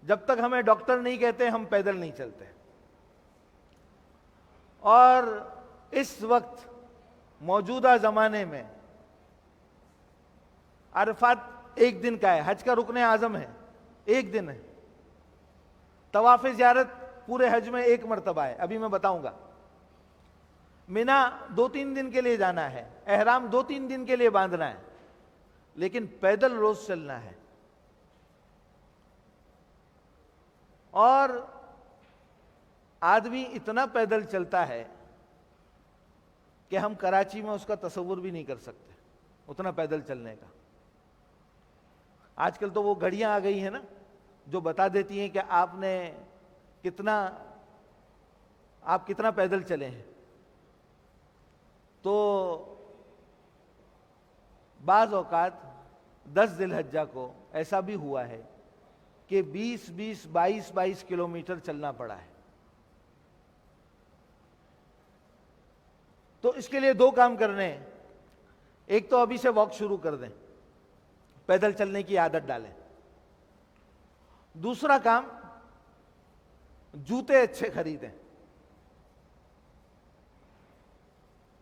جب تک ہمیں ڈاکٹر نہیں کہتے ہم پیدل نہیں چلتے. اور اس وقت موجودہ زمانے میں عرفات 1 دن کا ہے، حج کا رکن اعظم ہے، 1 دن ہے. طواف زیارت پورے حج میں 1 مرتبہ ہے، ابھی میں بتاؤں گا. مینا 2-3 دن کے لیے جانا ہے، احرام 2-3 دن کے لیے باندھنا ہے، لیکن پیدل روز چلنا ہے. اور آدمی اتنا پیدل چلتا ہے کہ ہم کراچی میں اس کا تصور بھی نہیں کر سکتے اتنا پیدل چلنے کا. آج کل تو وہ گھڑیاں آ گئی ہیں نا جو بتا دیتی ہیں کہ آپ کتنا پیدل چلے ہیں. تو بعض اوقات 10 ذی الحجہ کو ایسا بھی ہوا ہے کہ 20-22 کلومیٹر چلنا پڑا ہے. تو اس کے لیے دو کام کرنے ہیں. ایک تو ابھی سے واک شروع کر دیں, پیدل چلنے کی عادت ڈالیں. دوسرا کام, جوتے اچھے خریدیں.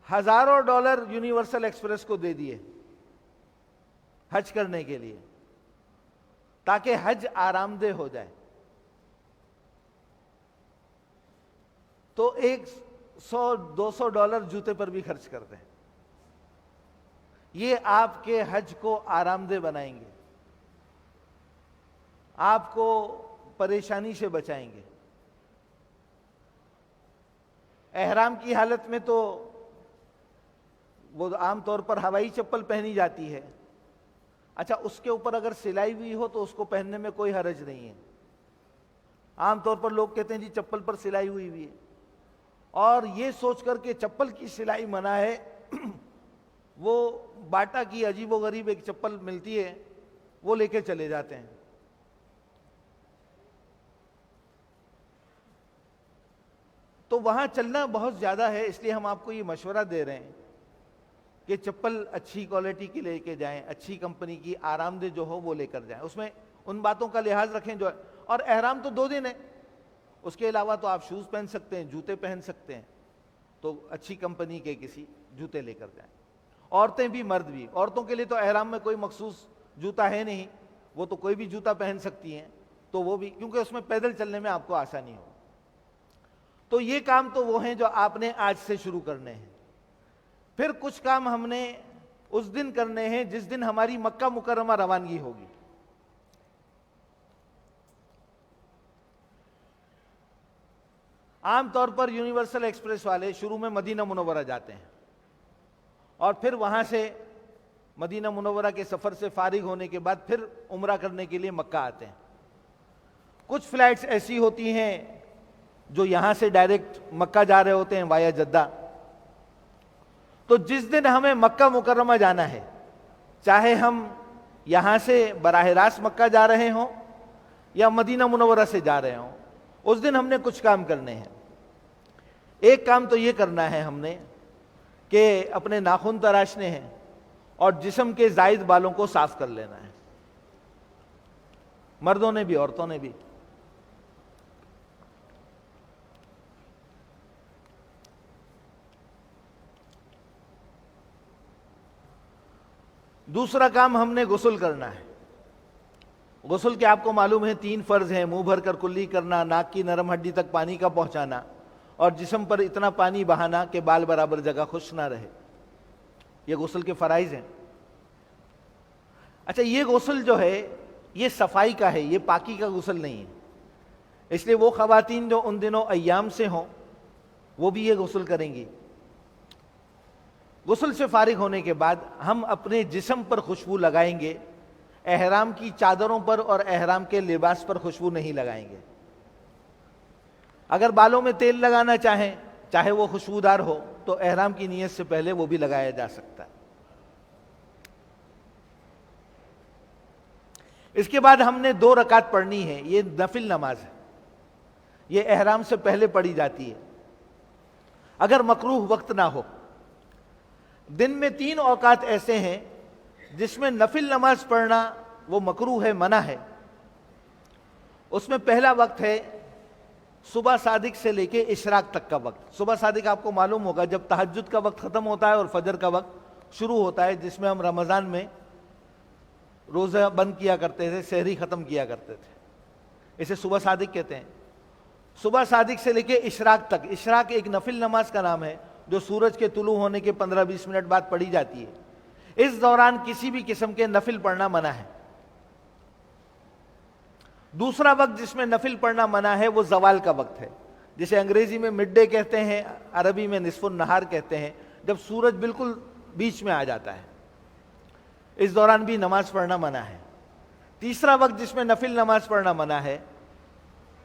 ہزاروں ڈالر یونیورسل ایکسپریس کو دے دیے حج کرنے کے لیے, تاکہ حج آرام دہ ہو جائے. تو $100-200 جوتے پر بھی خرچ کر دیں. یہ آپ کے حج کو آرام دہ بنائیں گے, آپ کو پریشانی سے بچائیں گے. احرام کی حالت میں تو وہ عام طور پر ہوائی چپل پہنی جاتی ہے. اچھا, اس کے اوپر اگر سلائی ہوئی ہو تو اس کو پہننے میں کوئی حرج نہیں ہے. عام طور پر لوگ کہتے ہیں جی چپل پر سلائی ہوئی ہے, اور یہ سوچ کر کہ چپل کی سلائی منع ہے, وہ باٹا کی عجیب و غریب ایک چپل ملتی ہے, وہ لے کے چلے جاتے ہیں. تو وہاں چلنا بہت زیادہ ہے, اس لیے ہم آپ کو یہ مشورہ دے رہے ہیں کہ چپل اچھی کوالٹی کی لے کے جائیں, اچھی کمپنی کی, آرام دہ جو ہو وہ لے کر جائیں. اس میں ان باتوں کا لحاظ رکھیں جو ہے. اور احرام تو 2 دن ہے, اس کے علاوہ تو آپ شوز پہن سکتے ہیں, جوتے پہن سکتے ہیں. تو اچھی کمپنی کے کسی جوتے لے کر جائیں. عورتیں بھی مرد بھی. عورتوں کے لیے تو احرام میں کوئی مخصوص جوتا ہے نہیں, وہ تو کوئی بھی جوتا پہن سکتی ہیں. تو وہ بھی, کیونکہ اس میں پیدل چلنے میں آپ کو آسانی ہو. تو یہ کام تو وہ ہیں جو آپ نے آج سے شروع کرنے ہیں. پھر کچھ کام ہم نے اس دن کرنے ہیں جس دن ہماری مکہ مکرمہ روانگی ہوگی. عام طور پر یونیورسل ایکسپریس والے شروع میں مدینہ منورہ جاتے ہیں, اور پھر وہاں سے مدینہ منورہ کے سفر سے فارغ ہونے کے بعد پھر عمرہ کرنے کے لیے مکہ آتے ہیں. کچھ فلائٹس ایسی ہوتی ہیں جو یہاں سے ڈائریکٹ مکہ جا رہے ہوتے ہیں وایا جدہ. تو جس دن ہمیں مکہ مکرمہ جانا ہے, چاہے ہم یہاں سے براہ راست مکہ جا رہے ہوں یا مدینہ منورہ سے جا رہے ہوں, اس دن ہم نے کچھ کام کرنے ہیں. ایک کام تو یہ کرنا ہے ہم نے کہ اپنے ناخن تراشنے ہیں اور جسم کے زائد بالوں کو صاف کر لینا ہے, مردوں نے بھی عورتوں نے بھی. دوسرا کام ہم نے غسل کرنا ہے. غسل کے آپ کو معلوم ہے 3 فرض ہیں: منہ بھر کر کلی کرنا, ناک کی نرم ہڈی تک پانی کا پہنچانا, اور جسم پر اتنا پانی بہانا کہ بال برابر جگہ خشک نہ رہے. یہ غسل کے فرائض ہیں. اچھا, یہ غسل جو ہے یہ صفائی کا ہے, یہ پاکی کا غسل نہیں ہے. اس لیے وہ خواتین جو ان دنوں ایام سے ہوں وہ بھی یہ غسل کریں گی. غسل سے فارغ ہونے کے بعد ہم اپنے جسم پر خوشبو لگائیں گے, احرام کی چادروں پر اور احرام کے لباس پر خوشبو نہیں لگائیں گے. اگر بالوں میں تیل لگانا چاہیں, چاہے وہ خوشبودار ہو, تو احرام کی نیت سے پہلے وہ بھی لگایا جا سکتا ہے. اس کے بعد ہم نے 2 رکعت پڑھنی ہے. یہ نفل نماز ہے, یہ احرام سے پہلے پڑھی جاتی ہے. اگر مکروہ وقت نہ ہو, دن میں 3 اوقات ایسے ہیں جس میں نفل نماز پڑھنا وہ مکروہ ہے, منع ہے. اس میں پہلا وقت ہے صبح صادق سے لے کے اشراق تک کا وقت. صبح صادق آپ کو معلوم ہوگا جب تہجد کا وقت ختم ہوتا ہے اور فجر کا وقت شروع ہوتا ہے, جس میں ہم رمضان میں روزہ بند کیا کرتے تھے, سحری ختم کیا کرتے تھے. اسے صبح صادق کہتے ہیں. صبح صادق سے لے کے اشراق تک. اشراق ایک نفل نماز کا نام ہے جو سورج کے طلوع ہونے کے 15-20 منٹ بعد پڑھی جاتی ہے. اس دوران کسی بھی قسم کے نفل پڑھنا منع ہے. دوسرا وقت جس میں نفل پڑھنا منع ہے وہ زوال کا وقت ہے, جسے انگریزی میں مڈ ڈے کہتے ہیں, عربی میں نصف النہار کہتے ہیں, جب سورج بالکل بیچ میں آ جاتا ہے. اس دوران بھی نماز پڑھنا منع ہے. تیسرا وقت جس میں نفل نماز پڑھنا منع ہے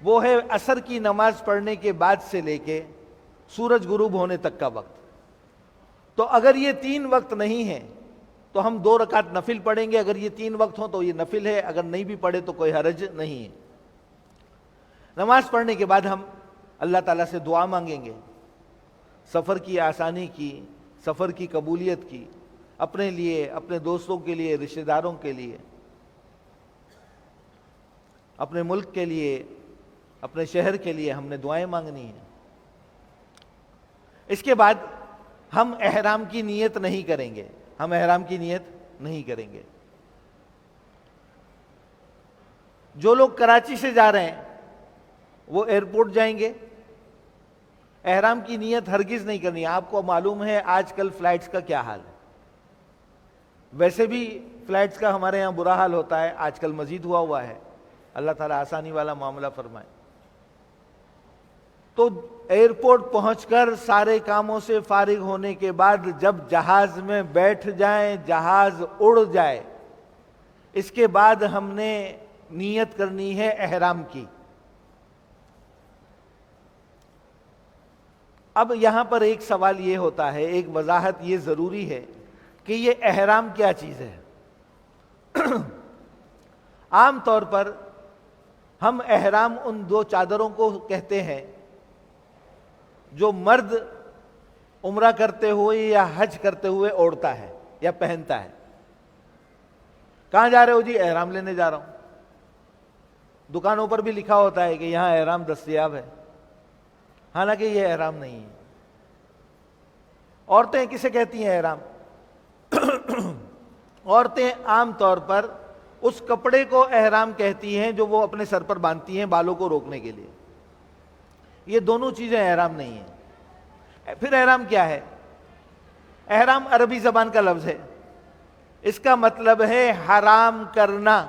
وہ ہے عصر کی نماز پڑھنے کے بعد سے لے کے سورج غروب ہونے تک کا وقت. تو اگر یہ 3 وقت نہیں ہیں تو ہم 2 رکعت نفل پڑھیں گے. اگر یہ 3 وقت ہوں تو یہ نفل ہے, اگر نہیں بھی پڑھے تو کوئی حرج نہیں ہے. نماز پڑھنے کے بعد ہم اللہ تعالیٰ سے دعا مانگیں گے. سفر کی آسانی کی، سفر کی قبولیت کی، اپنے لیے، اپنے دوستوں کے لیے، رشتہ داروں کے لیے، اپنے ملک کے لیے، اپنے شہر کے لیے ہم نے دعائیں مانگنی ہیں۔ اس کے بعد ہم احرام کی نیت نہیں کریں گے، ہم احرام کی نیت نہیں کریں گے۔ جو لوگ کراچی سے جا رہے ہیں وہ ایئرپورٹ جائیں گے، احرام کی نیت ہرگز نہیں کرنی۔ آپ کو معلوم ہے آج کل فلائٹس کا کیا حال ہے، ویسے بھی فلائٹس کا ہمارے یہاں برا حال ہوتا ہے، آج کل مزید ہوا ہے، اللہ تعالیٰ آسانی والا معاملہ فرمائے۔ تو ایئرپورٹ پہنچ کر سارے کاموں سے فارغ ہونے کے بعد جب جہاز میں بیٹھ جائیں، جہاز اڑ جائے، اس کے بعد ہم نے نیت کرنی ہے احرام کی۔ اب یہاں پر ایک سوال یہ ہوتا ہے، ایک وضاحت یہ ضروری ہے کہ یہ احرام کیا چیز ہے۔ عام طور پر ہم احرام ان دو چادروں کو کہتے ہیں جو مرد عمرہ کرتے ہوئے یا حج کرتے ہوئے اوڑھتا ہے یا پہنتا ہے۔ کہاں جا رہے ہو جی؟ احرام لینے جا رہا ہوں۔ دکانوں پر بھی لکھا ہوتا ہے کہ یہاں احرام دستیاب ہے، حالانکہ یہ احرام نہیں ہے۔ عورتیں کسے کہتی ہیں احرام؟ عورتیں عام طور پر اس کپڑے کو احرام کہتی ہیں جو وہ اپنے سر پر باندھتی ہیں بالوں کو روکنے کے لیے۔ یہ دونوں چیزیں احرام نہیں ہیں۔ پھر احرام کیا ہے؟ احرام عربی زبان کا لفظ ہے، اس کا مطلب ہے حرام کرنا۔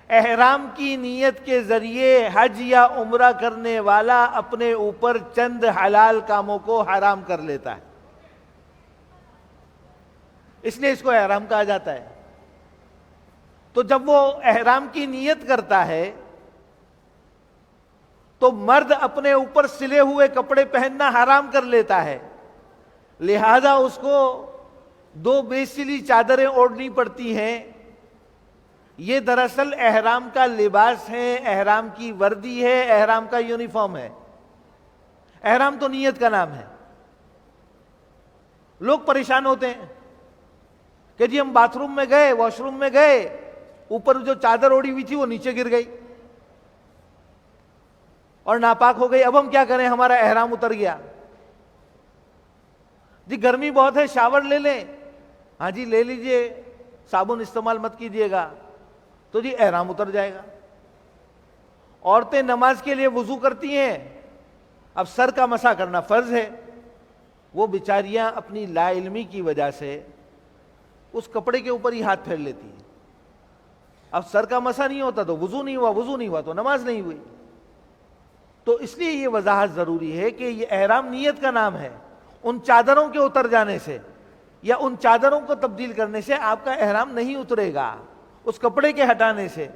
احرام کی نیت کے ذریعے حج یا عمرہ کرنے والا اپنے اوپر چند حلال کاموں کو حرام کر لیتا ہے، اس لیے اس کو احرام کہا جاتا ہے۔ تو جب وہ احرام کی نیت کرتا ہے تو مرد اپنے اوپر سلے ہوئے کپڑے پہننا حرام کر لیتا ہے، لہذا اس کو دو بے سلی چادریں اوڑھنی پڑتی ہیں۔ یہ دراصل احرام کا لباس ہے، احرام کی وردی ہے، احرام کا یونیفارم ہے۔ احرام تو نیت کا نام ہے۔ لوگ پریشان ہوتے ہیں کہ جی ہم باتھ روم میں گئے، واش روم میں گئے، اوپر جو چادر اوڑھی ہوئی تھی وہ نیچے گر گئی اور ناپاک ہو گئی، اب ہم کیا کریں؟ ہمارا احرام اتر گیا۔ جی گرمی بہت ہے، شاور لے لیں۔ ہاں جی لے لیجئے، صابن استعمال مت کیجئے گا، تو جی احرام اتر جائے گا۔ عورتیں نماز کے لیے وضو کرتی ہیں، اب سر کا مسح کرنا فرض ہے، وہ بیچاریاں اپنی لا علمی کی وجہ سے اس کپڑے کے اوپر ہی ہاتھ پھیر لیتی ہیں۔ اب سر کا مسح نہیں ہوتا تو وضو نہیں ہوا، وضو نہیں ہوا تو نماز نہیں ہوئی۔ تو اس لیے یہ وضاحت ضروری ہے کہ یہ احرام نیت کا نام ہے۔ ان چادروں کے اتر جانے سے یا ان چادروں کو تبدیل کرنے سے آپ کا احرام نہیں اترے گا، اس کپڑے کے ہٹانے سے۔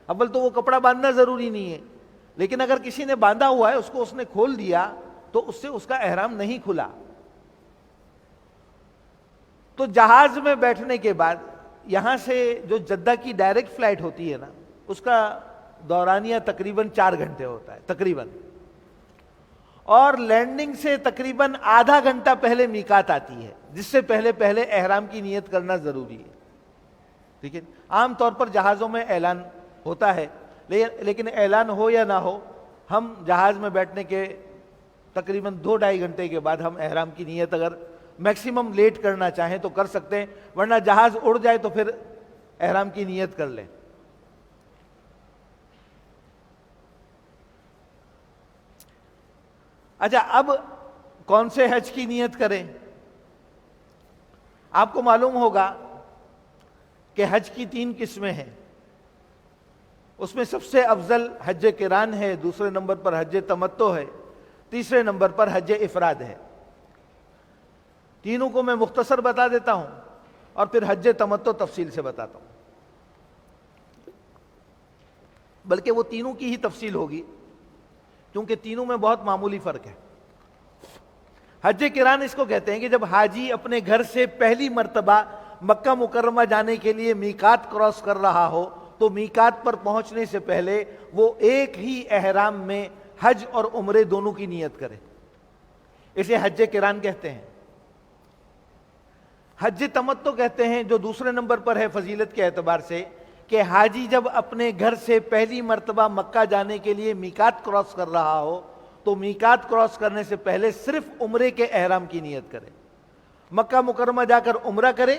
اول تو وہ کپڑا باندھنا ضروری نہیں ہے، لیکن اگر کسی نے باندھا ہوا ہے اس کو اس نے کھول دیا تو اس سے اس کا احرام نہیں کھلا۔ تو جہاز میں بیٹھنے کے بعد یہاں سے جو جدہ کی ڈائریکٹ فلائٹ ہوتی ہے نا، اس کا دورانیہ تقریباً 4 گھنٹے ہوتا ہے تقریباً، اور لینڈنگ سے تقریباً آدھا گھنٹہ پہلے میقات آتی ہے، جس سے پہلے احرام کی نیت کرنا ضروری ہے۔ ٹھیک ہے، عام طور پر جہازوں میں اعلان ہوتا ہے، لیکن اعلان ہو یا نہ ہو، ہم جہاز میں بیٹھنے کے تقریباً 2-2.5 گھنٹے کے بعد ہم احرام کی نیت اگر میکسیمم لیٹ کرنا چاہیں تو کر سکتے ہیں، ورنہ جہاز اڑ جائے تو پھر احرام کی نیت کر لیں۔ اچھا، اب کون سے حج کی نیت کریں؟ آپ کو معلوم ہوگا کہ حج کی 3 قسمیں ہیں۔ اس میں سب سے افضل حج قران ہے، دوسرے نمبر پر حج تمتع ہے، تیسرے نمبر پر حج افراد ہے۔ تینوں کو میں مختصر بتا دیتا ہوں اور پھر حج تمتع تفصیل سے بتاتا ہوں، بلکہ وہ تینوں کی ہی تفصیل ہوگی کیونکہ تینوں میں بہت معمولی فرق ہے۔ حج قران اس کو کہتے ہیں کہ جب حاجی اپنے گھر سے پہلی مرتبہ مکہ مکرمہ جانے کے لیے میقات کراس کر رہا ہو تو میقات پر پہنچنے سے پہلے وہ ایک ہی احرام میں حج اور عمرے دونوں کی نیت کرے۔ اسے حج قران کہتے ہیں، حج تمتع کہتے ہیں، جو دوسرے نمبر پر ہے فضیلت کے اعتبار سے، کہ حاجی جب اپنے گھر سے پہلی مرتبہ مکہ جانے کے لیے میقات کراس کر رہا ہو تو میقات کراس کرنے سے پہلے صرف عمرے کے احرام کی نیت کرے، مکہ مکرمہ جا کر عمرہ کرے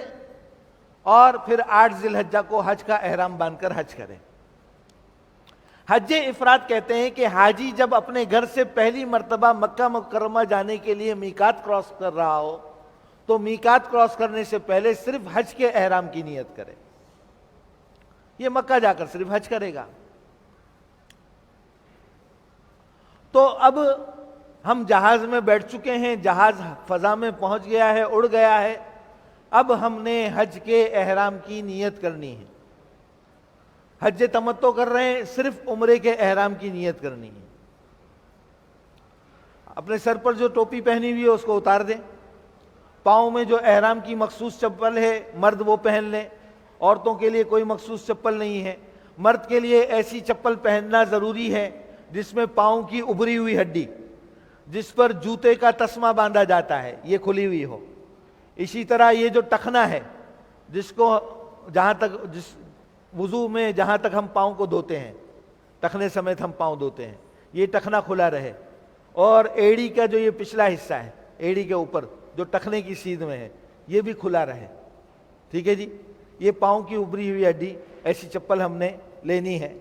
اور پھر 8 ذی الحجہ کو حج کا احرام باندھ کر حج کرے۔ حج افراد کہتے ہیں کہ حاجی جب اپنے گھر سے پہلی مرتبہ مکہ مکرمہ جانے کے لیے میقات کراس کر رہا ہو تو میقات کراس کرنے سے پہلے صرف حج کے احرام کی نیت کرے، یہ مکہ جا کر صرف حج کرے گا۔ تو اب ہم جہاز میں بیٹھ چکے ہیں، جہاز فضا میں پہنچ گیا ہے، اڑ گیا ہے، اب ہم نے حج کے احرام کی نیت کرنی ہے، حج تمتع کر رہے ہیں، صرف عمرے کے احرام کی نیت کرنی ہے۔ اپنے سر پر جو ٹوپی پہنی ہوئی ہے اس کو اتار دیں، پاؤں میں جو احرام کی مخصوص چپل ہے مرد وہ پہن لیں، عورتوں کے لیے کوئی مخصوص چپل نہیں ہے۔ مرد کے لیے ایسی چپل پہننا ضروری ہے جس میں پاؤں کی ابری ہوئی ہڈی، جس پر جوتے کا تسمہ باندھا جاتا ہے، یہ کھلی ہوئی ہو۔ اسی طرح یہ جو ٹخنا ہے، جس کو جہاں تک جس وضو میں جہاں تک ہم پاؤں کو دھوتے ہیں، ٹخنے سمیت ہم پاؤں دھوتے ہیں، یہ ٹخنا کھلا رہے، اور ایڑی کا جو یہ پچھلا حصہ ہے، ایڑی کے اوپر جو ٹخنے کی سیدھ میں ہے، یہ بھی کھلا رہے، ٹھیک ہے جی۔ یہ پاؤں کی ابری ہوئی ہڈی، ایسی چپل ہم نے لینی ہے۔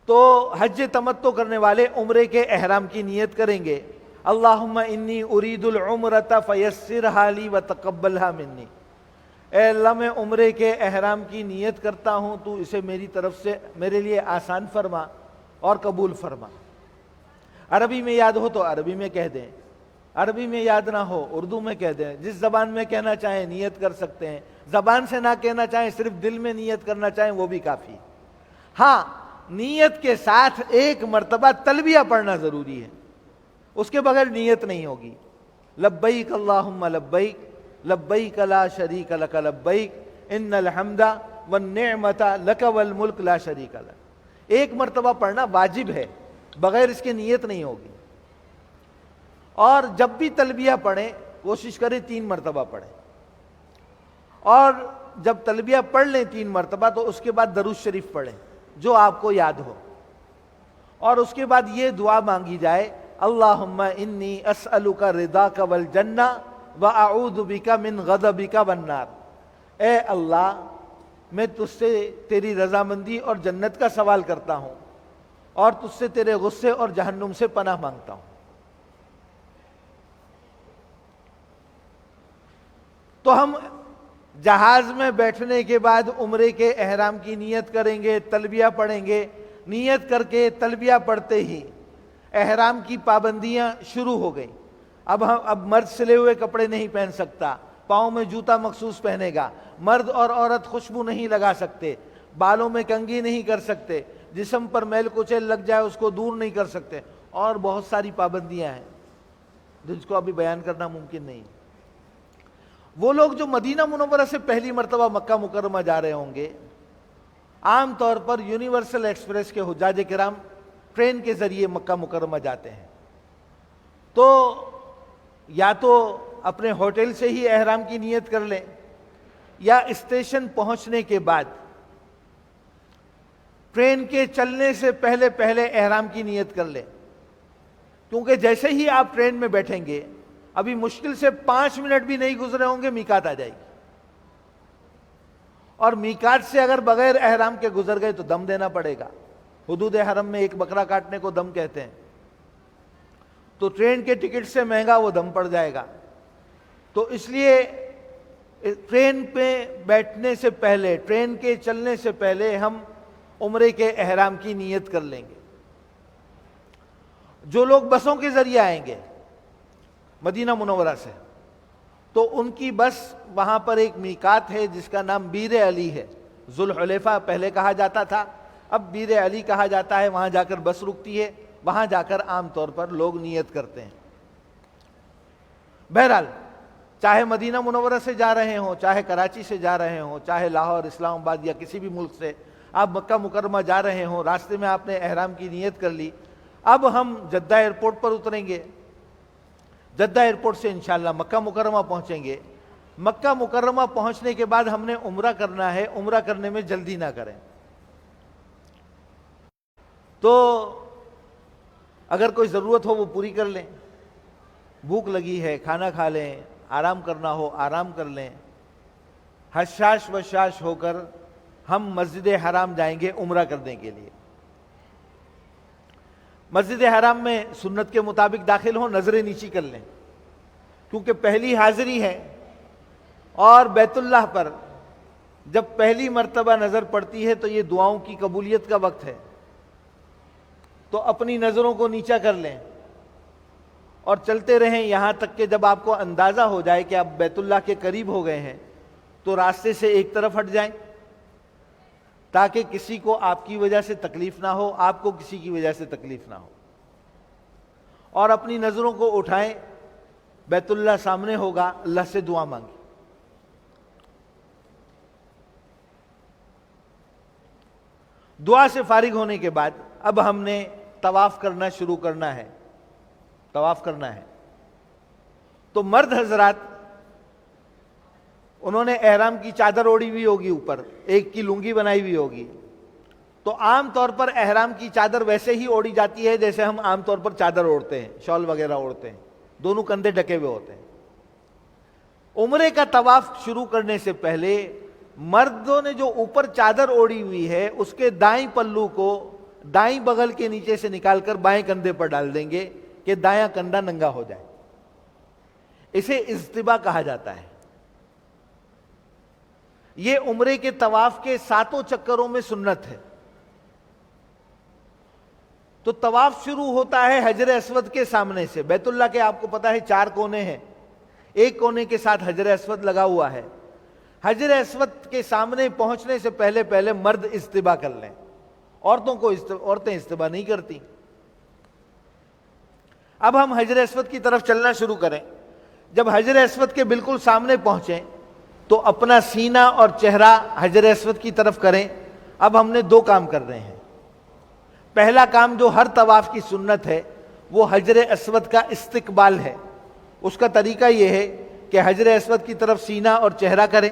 تو حج تمتع کرنے والے عمرے کے احرام کی نیت کریں گے، اللہم انی ارید العمرۃ فیسرھا لی وتقبلھا منی، اے اللہ میں عمرے کے احرام کی نیت کرتا ہوں، تو اسے میری طرف سے میرے لیے آسان فرما اور قبول فرما۔ عربی میں یاد ہو تو عربی میں کہہ دیں، عربی میں یاد نہ ہو اردو میں کہہ دیں، جس زبان میں کہنا چاہیں نیت کر سکتے ہیں، زبان سے نہ کہنا چاہیں صرف دل میں نیت کرنا چاہیں وہ بھی کافی۔ ہاں، نیت کے ساتھ ایک مرتبہ تلبیہ پڑھنا ضروری ہے، اس کے بغیر نیت نہیں ہوگی۔ لبیک اللہم لبیک لبیک لا شریک لک لبیک ان الحمد والنعمت لک والملک لا شریک لک، ایک مرتبہ پڑھنا واجب ہے، بغیر اس کے نیت نہیں ہوگی۔ اور جب بھی تلبیہ پڑھیں کوشش کریں 3 مرتبہ پڑھیں، اور جب تلبیہ پڑھ لیں 3 مرتبہ تو اس کے بعد درود شریف پڑھیں جو آپ کو یاد ہو، اور اس کے بعد یہ دعا مانگی جائے، اللہم انی اسألک رضاک والجنہ واعوذ بک من غضبک والنار، اے اللہ میں تجھ سے تیری رضامندی اور جنت کا سوال کرتا ہوں، اور تجھ سے تیرے غصے اور جہنم سے پناہ مانگتا ہوں۔ تو ہم جہاز میں بیٹھنے کے بعد عمرے کے احرام کی نیت کریں گے، تلبیہ پڑھیں گے، نیت کر کے تلبیہ پڑھتے ہی احرام کی پابندیاں شروع ہو گئیں۔ اب مرد سلے ہوئے کپڑے نہیں پہن سکتا، پاؤں میں جوتا مخصوص پہنے گا، مرد اور عورت خوشبو نہیں لگا سکتے، بالوں میں کنگھی نہیں کر سکتے، جسم پر میل کچیل لگ جائے اس کو دور نہیں کر سکتے، اور بہت ساری پابندیاں ہیں جس کو ابھی بیان کرنا ممکن نہیں۔ وہ لوگ جو مدینہ منورہ سے پہلی مرتبہ مکہ مکرمہ جا رہے ہوں گے، عام طور پر یونیورسل ایکسپریس کے حجاج کرام ٹرین کے ذریعے مکہ مکرمہ جاتے ہیں، تو یا تو اپنے ہوٹل سے ہی احرام کی نیت کر لیں، یا اسٹیشن پہنچنے کے بعد ٹرین کے چلنے سے پہلے پہلے احرام کی نیت کر لیں، کیونکہ جیسے ہی آپ ٹرین میں بیٹھیں گے ابھی مشکل سے 5 منٹ بھی نہیں گزرے ہوں گے میقات آ جائے گی، اور میقات سے اگر بغیر احرام کے گزر گئے تو دم دینا پڑے گا۔ حدود حرم میں ایک بکرا کاٹنے کو دم کہتے ہیں، تو ٹرین کے ٹکٹ سے مہنگا وہ دم پڑ جائے گا۔ تو اس لیے ٹرین پہ بیٹھنے سے پہلے، ٹرین کے چلنے سے پہلے ہم عمرے کے احرام کی نیت کر لیں گے۔ جو لوگ بسوں کے ذریعے آئیں گے مدینہ منورہ سے، تو ان کی بس وہاں پر ایک میقات ہے جس کا نام بیر علی ہے، ذوالحلیفہ پہلے کہا جاتا تھا، اب بیر علی کہا جاتا ہے، وہاں جا کر بس رکتی ہے، وہاں جا کر عام طور پر لوگ نیت کرتے ہیں۔ بہرحال چاہے مدینہ منورہ سے جا رہے ہوں، چاہے کراچی سے جا رہے ہوں، چاہے لاہور، اسلام آباد یا کسی بھی ملک سے آپ مکہ مکرمہ جا رہے ہوں، راستے میں آپ نے احرام کی نیت کر لی، اب ہم جدہ ایئرپورٹ پر اتریں گے، جدہ ایئرپورٹ سے انشاءاللہ مکہ مکرمہ پہنچیں گے۔ مکہ مکرمہ پہنچنے کے بعد ہم نے عمرہ کرنا ہے، عمرہ کرنے میں جلدی نہ کریں۔ تو اگر کوئی ضرورت ہو وہ پوری کر لیں، بھوک لگی ہے کھانا کھا لیں، آرام کرنا ہو آرام کر لیں۔ حشاش وشاش ہو کر ہم مسجد حرام جائیں گے عمرہ کرنے کے لیے۔ مسجد حرام میں سنت کے مطابق داخل ہوں، نظریں نیچی کر لیں، کیونکہ پہلی حاضری ہے، اور بیت اللہ پر جب پہلی مرتبہ نظر پڑتی ہے تو یہ دعاؤں کی قبولیت کا وقت ہے، تو اپنی نظروں کو نیچا کر لیں اور چلتے رہیں یہاں تک کہ جب آپ کو اندازہ ہو جائے کہ آپ بیت اللہ کے قریب ہو گئے ہیں تو راستے سے ایک طرف ہٹ جائیں، تاکہ کسی کو آپ کی وجہ سے تکلیف نہ ہو، آپ کو کسی کی وجہ سے تکلیف نہ ہو، اور اپنی نظروں کو اٹھائیں۔ بیت اللہ سامنے ہوگا، اللہ سے دعا مانگیں۔ دعا سے فارغ ہونے کے بعد اب ہم نے طواف کرنا شروع کرنا ہے، طواف کرنا ہے۔ تو مرد حضرات انہوں نے احرام کی چادر اوڑھی ہوئی ہوگی، اوپر ایک کی لنگی بنائی ہوئی ہوگی۔ تو عام طور پر احرام کی چادر ویسے ہی اوڑھی جاتی ہے جیسے ہم عام طور پر چادر اوڑھتے ہیں، شال وغیرہ اوڑھتے ہیں، دونوں کندھے ڈھکے ہوئے ہوتے ہیں۔ عمرے کا طواف شروع کرنے سے پہلے مردوں نے جو اوپر چادر اوڑھی ہوئی ہے اس کے دائیں پلو کو دائیں بغل کے نیچے سے نکال کر بائیں کندھے پر ڈال دیں گے کہ دایاں کندھا ننگا ہو جائے۔ اسے اجتباء کہا جاتا ہے۔ یہ عمرے کے طواف کے 7 چکروں میں سنت ہے۔ تو طواف شروع ہوتا ہے حجر اسود کے سامنے سے۔ بیت اللہ کے آپ کو پتا ہے 4 کونے ہیں، ایک کونے کے ساتھ حجر اسود لگا ہوا ہے۔ حجر اسود کے سامنے پہنچنے سے پہلے مرد اجتباء کر لیں، عورتیں اجتباء نہیں کرتی۔ اب ہم حجر اسود کی طرف چلنا شروع کریں۔ جب حجر اسود کے بالکل سامنے پہنچیں تو اپنا سینہ اور چہرہ حجر اسود کی طرف کریں۔ اب ہم نے 2 کام کر رہے ہیں۔ پہلا کام جو ہر طواف کی سنت ہے وہ حجر اسود کا استقبال ہے۔ اس کا طریقہ یہ ہے کہ حجر اسود کی طرف سینہ اور چہرہ کریں،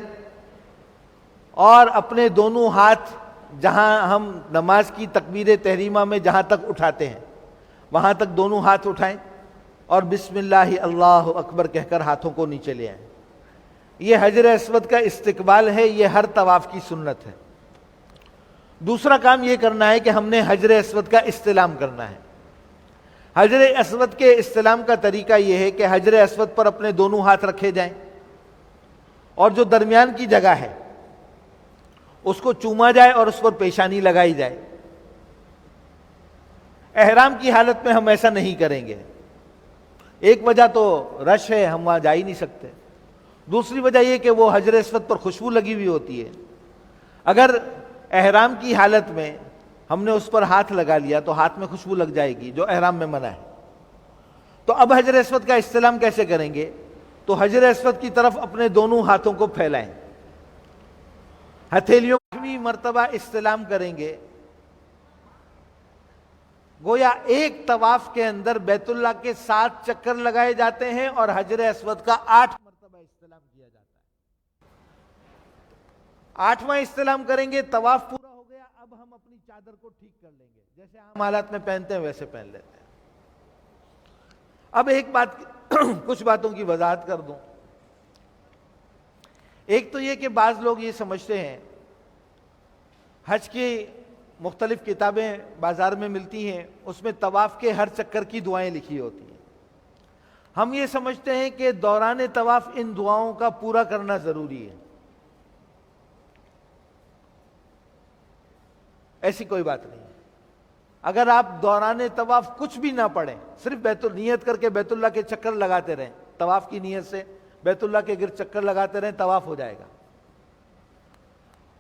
اور اپنے دونوں ہاتھ جہاں ہم نماز کی تکبیر تحریمہ میں جہاں تک اٹھاتے ہیں وہاں تک دونوں ہاتھ اٹھائیں، اور بسم اللہ اللہ اکبر کہہ کر ہاتھوں کو نیچے لے آئیں۔ یہ حجر اسود کا استقبال ہے، یہ ہر طواف کی سنت ہے۔ دوسرا کام یہ کرنا ہے کہ ہم نے حجر اسود کا استلام کرنا ہے۔ حجر اسود کے استلام کا طریقہ یہ ہے کہ حجر اسود پر اپنے دونوں ہاتھ رکھے جائیں، اور جو درمیان کی جگہ ہے اس کو چوما جائے اور اس پر پیشانی لگائی جائے۔ احرام کی حالت میں ہم ایسا نہیں کریں گے۔ ایک وجہ تو رش ہے، ہم وہاں جا ہی نہیں سکتے۔ دوسری وجہ یہ کہ وہ حجر اسود پر خوشبو لگی ہوئی ہوتی ہے۔ اگر احرام کی حالت میں ہم نے اس پر ہاتھ لگا لیا تو ہاتھ میں خوشبو لگ جائے گی، جو احرام میں منع ہے۔ تو اب حجر اسود کا استلام کیسے کریں گے؟ تو حجر اسود کی طرف اپنے دونوں ہاتھوں کو پھیلائیں، ہتھیلیوں 8ویں مرتبہ استلام کریں گے۔ گویا ایک طواف کے اندر بیت اللہ کے 7 چکر لگائے جاتے ہیں اور حجر اسود کا 8 مرتبہ استلام کیا جاتا ہے۔ 8واں استلام کریں گے، طواف پورا ہو گیا۔ اب ہم اپنی چادر کو ٹھیک کر لیں گے، جیسے عام حالات میں پہنتے ہیں ویسے پہن لیتے ہیں۔ اب ایک بات کچھ باتوں کی وضاحت کر دوں۔ ایک تو یہ کہ بعض لوگ یہ سمجھتے ہیں، حج کی مختلف کتابیں بازار میں ملتی ہیں، اس میں طواف کے ہر چکر کی دعائیں لکھی ہوتی ہیں۔ ہم یہ سمجھتے ہیں کہ دوران طواف ان دعاؤں کا پورا کرنا ضروری ہے۔ ایسی کوئی بات نہیں ہے۔ اگر آپ دوران طواف کچھ بھی نہ پڑھیں، صرف نیت کر کے بیت اللہ کے چکر لگاتے رہیں، طواف کی نیت سے بیت اللہ کے گرد چکر لگاتے رہیں، طواف ہو جائے گا۔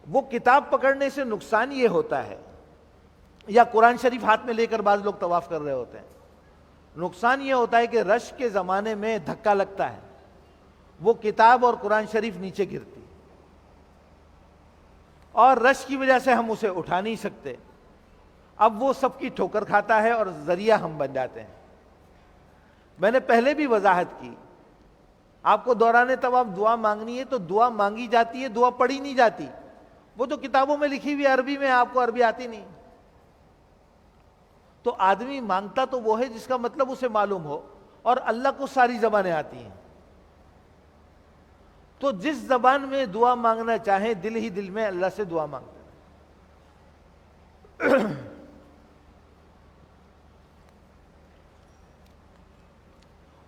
وہ کتاب پکڑنے سے نقصان یہ ہوتا ہے، یا قرآن شریف ہاتھ میں لے کر بعض لوگ طواف کر رہے ہوتے ہیں، نقصان یہ ہوتا ہے کہ رش کے زمانے میں دھکا لگتا ہے، وہ کتاب اور قرآن شریف نیچے گرتی، اور رش کی وجہ سے ہم اسے اٹھا نہیں سکتے۔ اب وہ سب کی ٹھوکر کھاتا ہے اور ذریعہ ہم بن جاتے ہیں۔ میں نے پہلے بھی وضاحت کی، آپ کو دوران طواف دعا مانگنی ہے تو دعا مانگی جاتی ہے، دعا پڑھی نہیں جاتی۔ وہ تو کتابوں میں لکھی ہوئی عربی میں، آپ کو عربی آتی نہیں، تو آدمی مانگتا تو وہ ہے جس کا مطلب اسے معلوم ہو، اور اللہ کو ساری زبانیں آتی ہیں، تو جس زبان میں دعا مانگنا چاہیں دل ہی دل میں اللہ سے دعا مانگتے ہیں۔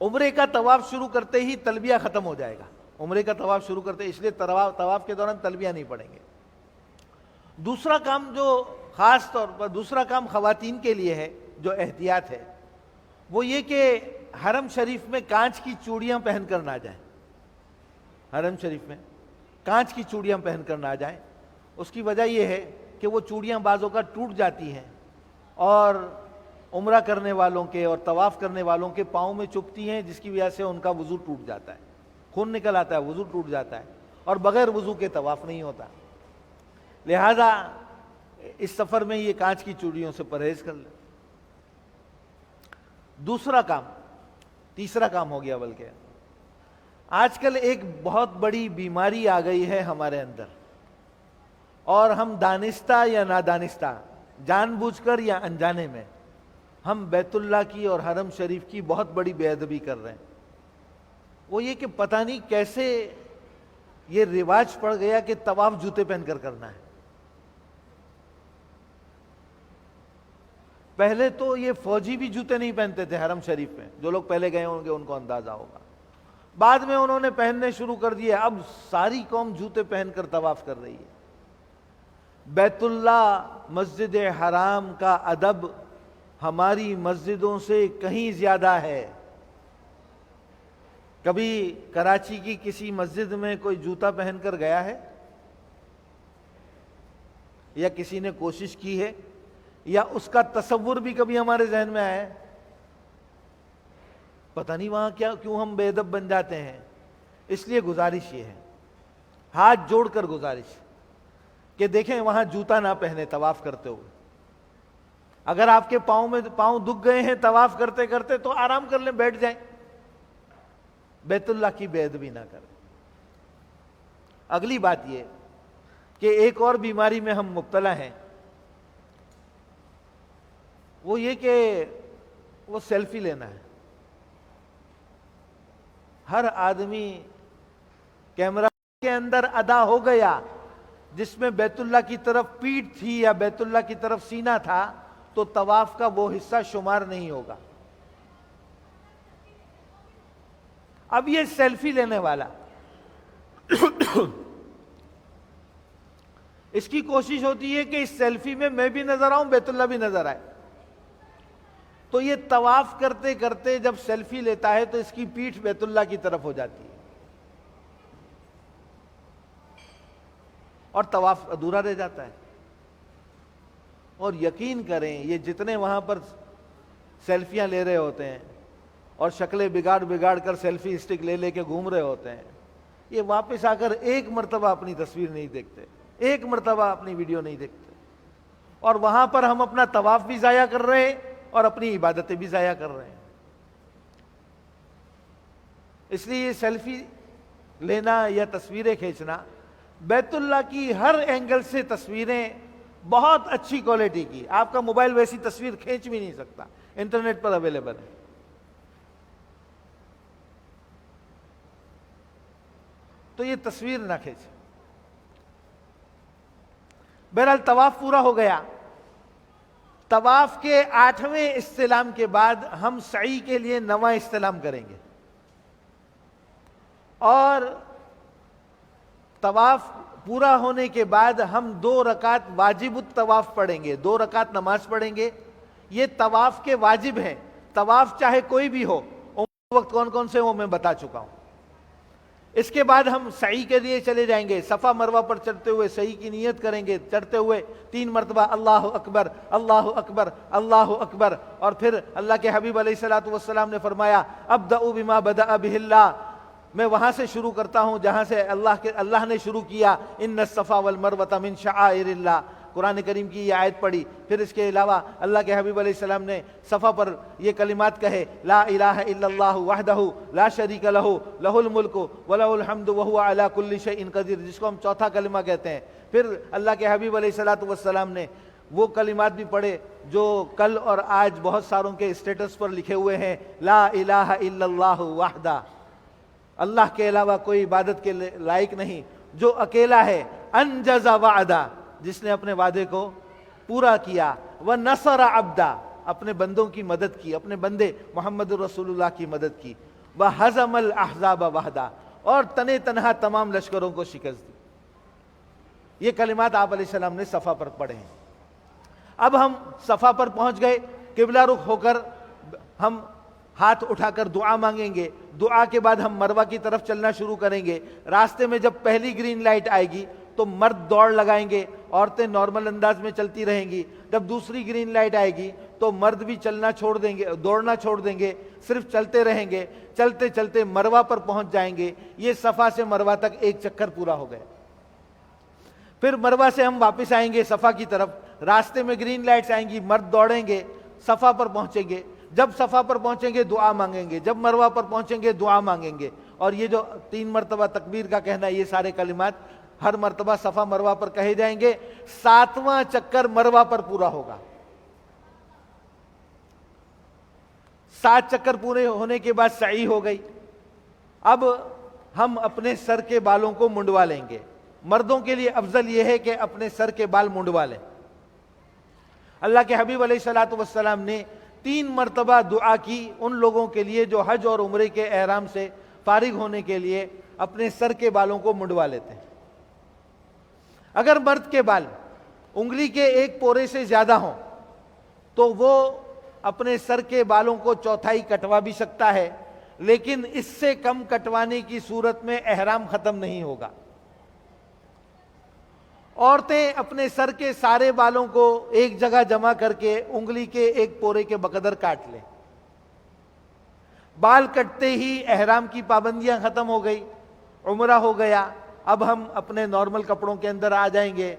عمرے کا طواف شروع کرتے ہی تلبیہ ختم ہو جائے گا، عمرے کا طواف شروع کرتے، اس لیے طواف کے دوران تلبیہ نہیں پڑھیں گے۔ دوسرا کام جو خاص طور پر دوسرا کام خواتین کے لیے ہے، جو احتیاط ہے، وہ یہ کہ حرم شریف میں کانچ کی چوڑیاں پہن کر نہ جائیں، حرم شریف میں کانچ کی چوڑیاں پہن کر نہ جائیں۔ اس کی وجہ یہ ہے کہ وہ چوڑیاں بعض اوقات ٹوٹ جاتی ہیں اور عمرہ کرنے والوں کے اور طواف کرنے والوں کے پاؤں میں چبھتی ہیں، جس کی وجہ سے ان کا وضو ٹوٹ جاتا ہے، خون نکل آتا ہے، وضو ٹوٹ جاتا ہے، اور بغیر وضو کے طواف نہیں ہوتا۔ لہذا اس سفر میں یہ کانچ کی چوڑیوں سے پرہیز کر لیں۔ دوسرا کام، تیسرا کام ہو گیا بلکہ، آج کل ایک بہت بڑی بیماری آ گئی ہے ہمارے اندر، اور ہم دانستہ یا نادانستہ، جان بوجھ کر یا انجانے میں، ہم بیت اللہ کی اور حرم شریف کی بہت بڑی بے ادبی کر رہے ہیں۔ وہ یہ کہ پتہ نہیں کیسے یہ رواج پڑ گیا کہ طواف جوتے پہن کر کرنا ہے۔ پہلے تو یہ فوجی بھی جوتے نہیں پہنتے تھے حرم شریف میں، جو لوگ پہلے گئے ہوں گے ان کو اندازہ ہوگا، بعد میں انہوں نے پہننے شروع کر دیے، اب ساری قوم جوتے پہن کر طواف کر رہی ہے۔ بیت اللہ مسجد حرام کا ادب ہماری مسجدوں سے کہیں زیادہ ہے۔ کبھی کراچی کی کسی مسجد میں کوئی جوتا پہن کر گیا ہے، یا کسی نے کوشش کی ہے، یا اس کا تصور بھی کبھی ہمارے ذہن میں آیا ہے؟ پتہ نہیں وہاں کیوں ہم بے ادب بن جاتے ہیں۔ اس لیے گزارش یہ ہے، ہاتھ جوڑ کر گزارش کہ دیکھیں وہاں جوتا نہ پہنے طواف کرتے ہوئے۔ اگر آپ کے پاؤں دکھ گئے ہیں طواف کرتے کرتے تو آرام کر لیں، بیٹھ جائیں، بیت اللہ کی بے ادبی نہ کریں۔ اگلی بات یہ کہ ایک اور بیماری میں ہم مبتلا ہیں، وہ یہ کہ وہ سیلفی لینا ہے۔ ہر آدمی کیمرہ کے اندر ادا ہو گیا، جس میں بیت اللہ کی طرف پیٹھ تھی یا بیت اللہ کی طرف سینہ تھا تو طواف کا وہ حصہ شمار نہیں ہوگا۔ اب یہ سیلفی لینے والا اس کی کوشش ہوتی ہے کہ اس سیلفی میں بھی نظر آؤں، بیت اللہ بھی نظر آئے، تو یہ طواف کرتے کرتے جب سیلفی لیتا ہے تو اس کی پیٹھ بیت اللہ کی طرف ہو جاتی ہے اور طواف ادھورا رہ جاتا ہے۔ اور یقین کریں یہ جتنے وہاں پر سیلفیاں لے رہے ہوتے ہیں اور شکلیں بگاڑ کر سیلفی اسٹک لے کے گھوم رہے ہوتے ہیں، یہ واپس آ کر ایک مرتبہ اپنی تصویر نہیں دیکھتے، ایک مرتبہ اپنی ویڈیو نہیں دیکھتے، اور وہاں پر ہم اپنا طواف بھی ضائع کر رہے ہیں اور اپنی عبادتیں بھی ضائع کر رہے ہیں۔ اس لیے یہ سیلفی لینا یا تصویریں کھینچنا، بیت اللہ کی ہر اینگل سے تصویریں بہت اچھی کوالٹی کی، آپ کا موبائل ویسی تصویر کھینچ بھی نہیں سکتا، انٹرنیٹ پر اویلیبل ہے۔ تو یہ تصویر نہ کھینچ۔ بہرحال طواف پورا ہو گیا۔ طواف کے 8ویں استلام کے بعد ہم سعی کے لیے 9واں استلام کریں گے، اور طواف پورا ہونے کے بعد ہم 2 رکعت واجب الطواف پڑھیں گے، 2 رکعت نماز پڑھیں گے۔ یہ طواف کے واجب ہیں، طواف چاہے کوئی بھی ہو، وقت کون کون سے وہ میں بتا چکا ہوں۔ اس کے بعد ہم سعی کے لیے چلے جائیں گے، صفا مروہ پر چڑھتے ہوئے سعی کی نیت کریں گے، چڑھتے ہوئے 3 مرتبہ اللہ اکبر اللہ اکبر اللہ اکبر، اور پھر اللہ کے حبیب علیہ الصلوۃ والسلام نے فرمایا ابدأ بما بدأ بہ اللہ، میں وہاں سے شروع کرتا ہوں جہاں سے اللہ نے شروع کیا، ان الصفا والمروۃ من شعائر اللہ، قرآن کریم کی یہ آیت پڑھی. پھر اس کے علاوہ اللہ کے حبیب علیہ السلام نے صفا پر یہ کلمات کہے, لا الہ الا اللہ وحدہ لا شریک لہ لہ الملک ولہ الحمد وہو علی کل شیء قدیر, جس کو ہم چوتھا کلمہ کہتے ہیں. پھر اللہ کے حبیب علیہ السلام نے وہ کلمات بھی پڑھے جو کل اور آج بہت ساروں کے اسٹیٹس پر لکھے ہوئے ہیں, لا الہ الا اللہ وحدہ, اللہ کے علاوہ کوئی عبادت کے لائق نہیں, جو اکیلا ہے, انجز وعدہ, جس نے اپنے وعدے کو پورا کیا, ونصر عبدا, اپنے بندوں کی مدد کی, اپنے بندے محمد رسول اللہ کی مدد کی, وہزم الاحزاب وحدہ, اور تنے تنہا تمام لشکروں کو شکست دی. یہ کلمات آپ علیہ السلام نے صفا پر پڑھے ہیں. اب ہم صفا پر پہنچ گئے, قبلہ رخ ہو کر ہم ہاتھ اٹھا کر دعا مانگیں گے. دعا کے بعد ہم مروہ کی طرف چلنا شروع کریں گے. راستے میں جب پہلی گرین لائٹ آئے گی تو مرد دوڑ لگائیں گے, عورتیں نارمل انداز میں چلتی رہیں گی. جب دوسری گرین لائٹ آئے گی تو مرد بھی چلنا چھوڑ دیں گے, دوڑنا چھوڑ دیں گے, صرف چلتے رہیں گے. چلتے چلتے مروہ پر پہنچ جائیں گے. یہ صفا سے مروہ تک ایک چکر پورا ہو گیا. پھر مروہ سے ہم واپس آئیں گے صفا کی طرف. راستے میں گرین لائٹس آئیں گی, مرد دوڑیں گے, صفا پر پہنچیں گے. جب صفا پر پہنچیں گے دعا مانگیں گے, جب مروہ پر پہنچیں گے دعا مانگیں گے. اور یہ جو 3 مرتبہ تکبیر کا کہنا, یہ سارے کلمات ہر مرتبہ صفا مروہ پر کہے جائیں گے. 7واں چکر مروہ پر پورا ہوگا. 7 چکر پورے ہونے کے بعد سعی ہو گئی. اب ہم اپنے سر کے بالوں کو منڈوا لیں گے. مردوں کے لیے افضل یہ ہے کہ اپنے سر کے بال منڈوا لیں. اللہ کے حبیب علیہ السلام نے 3 مرتبہ دعا کی ان لوگوں کے لیے جو حج اور عمرے کے احرام سے فارغ ہونے کے لیے اپنے سر کے بالوں کو منڈوا لیتے ہیں. اگر مرد کے بال انگلی کے 1 پورے سے زیادہ ہوں تو وہ اپنے سر کے بالوں کو 1/4 کٹوا بھی سکتا ہے, لیکن اس سے کم کٹوانے کی صورت میں احرام ختم نہیں ہوگا. عورتیں اپنے سر کے سارے بالوں کو ایک جگہ جمع کر کے انگلی کے 1 پورے کے بقدر کاٹ لیں. بال کٹتے ہی احرام کی پابندیاں ختم ہو گئی, عمرہ ہو گیا. اب ہم اپنے نارمل کپڑوں کے اندر آ جائیں گے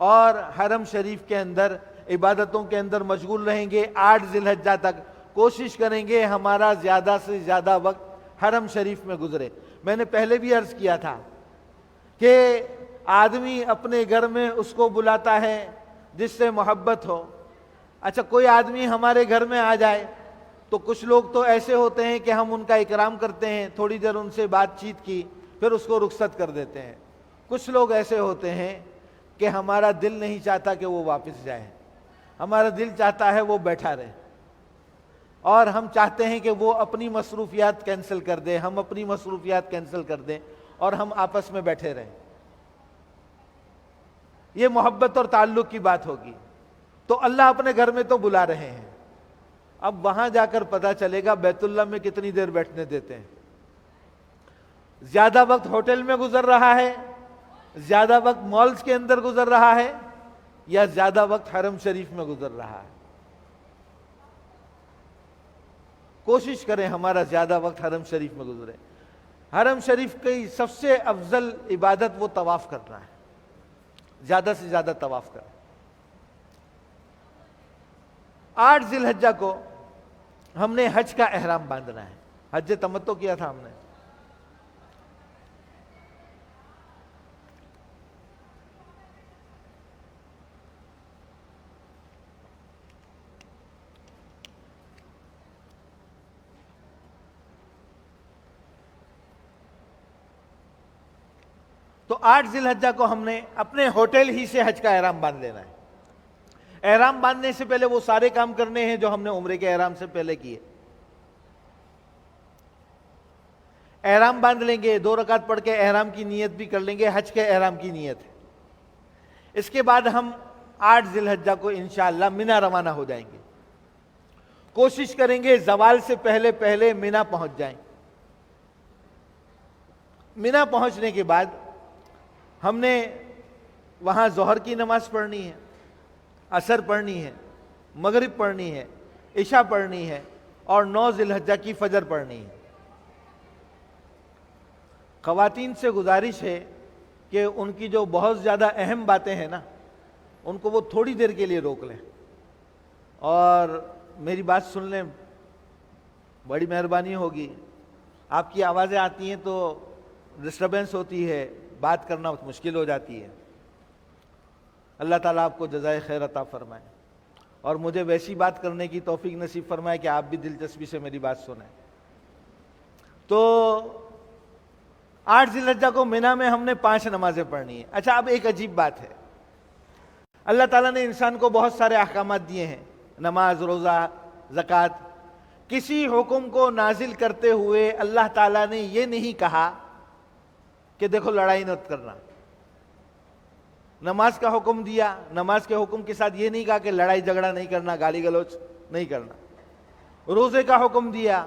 اور حرم شریف کے اندر عبادتوں کے اندر مشغول رہیں گے. 8 ذی الحجہ تک کوشش کریں گے ہمارا زیادہ سے زیادہ وقت حرم شریف میں گزرے. میں نے پہلے بھی عرض کیا تھا کہ آدمی اپنے گھر میں اس کو بلاتا ہے جس سے محبت ہو. اچھا, کوئی آدمی ہمارے گھر میں آ جائے تو کچھ لوگ تو ایسے ہوتے ہیں کہ ہم ان کا اکرام کرتے ہیں, تھوڑی دیر ان سے بات چیت کی, پھر اس کو رخصت کر دیتے ہیں. کچھ لوگ ایسے ہوتے ہیں کہ ہمارا دل نہیں چاہتا کہ وہ واپس جائے, ہمارا دل چاہتا ہے وہ بیٹھا رہے, اور ہم چاہتے ہیں کہ وہ اپنی مصروفیات کینسل کر دے, ہم اپنی مصروفیات کینسل کر دیں اور ہم آپس میں بیٹھے رہیں. یہ محبت اور تعلق کی بات ہوگی. تو اللہ اپنے گھر میں تو بلا رہے ہیں, اب وہاں جا کر پتہ چلے گا بیت اللہ میں کتنی دیر بیٹھنے دیتے ہیں. زیادہ وقت ہوٹل میں گزر رہا ہے, زیادہ وقت مالز کے اندر گزر رہا ہے, یا زیادہ وقت حرم شریف میں گزر رہا ہے. کوشش کریں ہمارا زیادہ وقت حرم شریف میں گزرے. حرم شریف کی سب سے افضل عبادت وہ طواف کرنا ہے, زیادہ سے زیادہ طواف کریں. 8 ذی الحجہ کو ہم نے حج کا احرام باندھنا ہے. حج تمتع کیا تھا ہم نے. تو 8 ذی الحجہ کو ہم نے اپنے ہوٹل ہی سے حج کا احرام باندھ لینا ہے. احرام باندھنے سے پہلے وہ سارے کام کرنے ہیں جو ہم نے عمرے کے احرام سے پہلے کیے. احرام باندھ لیں گے, 2 رکعت پڑھ کے احرام کی نیت بھی کر لیں گے, حج کے احرام کی نیت ہے. اس کے بعد ہم 8 ذی الحجہ کو انشاءاللہ منا روانہ ہو جائیں گے. کوشش کریں گے زوال سے پہلے پہلے منا پہنچ جائیں. منا پہنچنے کے بعد ہم نے وہاں ظہر کی نماز پڑھنی ہے, عصر پڑھنی ہے, مغرب پڑھنی ہے, عشاء پڑھنی ہے, اور 9 ذی الحجہ کی فجر پڑھنی ہے. خواتین سے گزارش ہے کہ ان کی جو بہت زیادہ اہم باتیں ہیں نا, ان کو وہ تھوڑی دیر کے لیے روک لیں اور میری بات سن لیں، بڑی مہربانی ہوگی. آپ کی آوازیں آتی ہیں تو ڈسٹربنس ہوتی ہے، بات کرنا مشکل ہو جاتی ہے. اللہ تعالیٰ آپ کو جزائے خیر عطا فرمائے اور مجھے ویسی بات کرنے کی توفیق نصیب فرمائے کہ آپ بھی دلچسپی سے میری بات سنیں. تو 8 ذی الحجہ کو مینا میں ہم نے 5 نمازیں پڑھنی ہیں. اچھا، اب ایک عجیب بات ہے، اللہ تعالیٰ نے انسان کو بہت سارے احکامات دیے ہیں، نماز، روزہ، زکوٰۃ. کسی حکم کو نازل کرتے ہوئے اللہ تعالیٰ نے یہ نہیں کہا کہ دیکھو لڑائی مت کرنا. نماز کا حکم دیا، نماز کے حکم کے ساتھ یہ نہیں کہا کہ لڑائی جھگڑا نہیں کرنا، گالی گلوچ نہیں کرنا. روزے کا حکم دیا،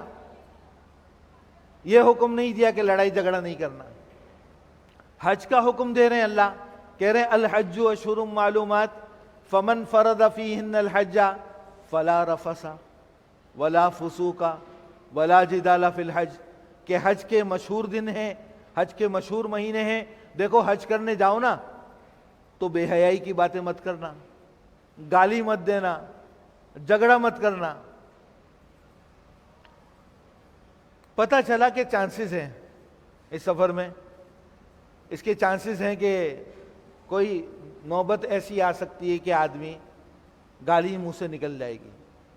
یہ حکم نہیں دیا کہ لڑائی جھگڑا نہیں کرنا. حج کا حکم دے رہے ہیں اللہ، کہہ رہے ہیں الحج اشہر معلومات فمن فرض فیہن الحج فلا رفث ولا فسوق ولا جدال فی الحج، کہ حج کے مشہور دن ہیں، حج کے مشہور مہینے ہیں. دیکھو حج کرنے جاؤ نا تو بے حیائی کی باتیں مت کرنا، گالی مت دینا، جھگڑا مت کرنا. پتہ چلا کہ چانسز ہیں اس سفر میں، اس کے چانسز ہیں کہ کوئی نوبت ایسی آ سکتی ہے کہ آدمی گالی منہ سے نکل جائے گی،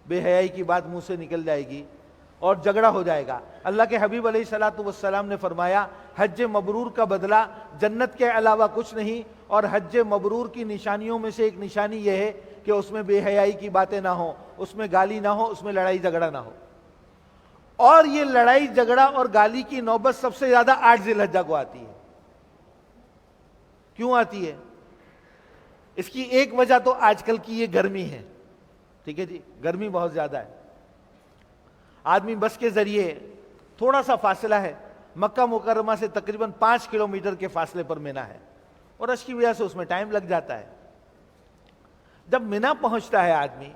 بے حیائی کی بات منہ سے نکل جائے گی اور جھگڑا ہو جائے گا. اللہ کے حبیب علیہ الصلوۃ والسلام نے فرمایا حج مبرور کا بدلہ جنت کے علاوہ کچھ نہیں، اور حج مبرور کی نشانیوں میں سے ایک نشانی یہ ہے کہ اس میں بے حیائی کی باتیں نہ ہوں، اس میں گالی نہ ہو، اس میں لڑائی جھگڑا نہ ہو. اور یہ لڑائی جھگڑا اور گالی کی نوبت سب سے زیادہ 8 ذی الحجہ کو آتی ہے. کیوں آتی ہے؟ اس کی ایک وجہ تو آج کل کی یہ گرمی ہے. ٹھیک ہے جی، گرمی بہت زیادہ ہے. آدمی بس کے ذریعے تھوڑا سا فاصلہ ہے، مکہ مکرمہ سے تقریباً 5 کلومیٹر کے فاصلے پر مینا ہے، اور رش کی وجہ سے اس میں ٹائم لگ جاتا ہے. جب مینا پہنچتا ہے آدمی،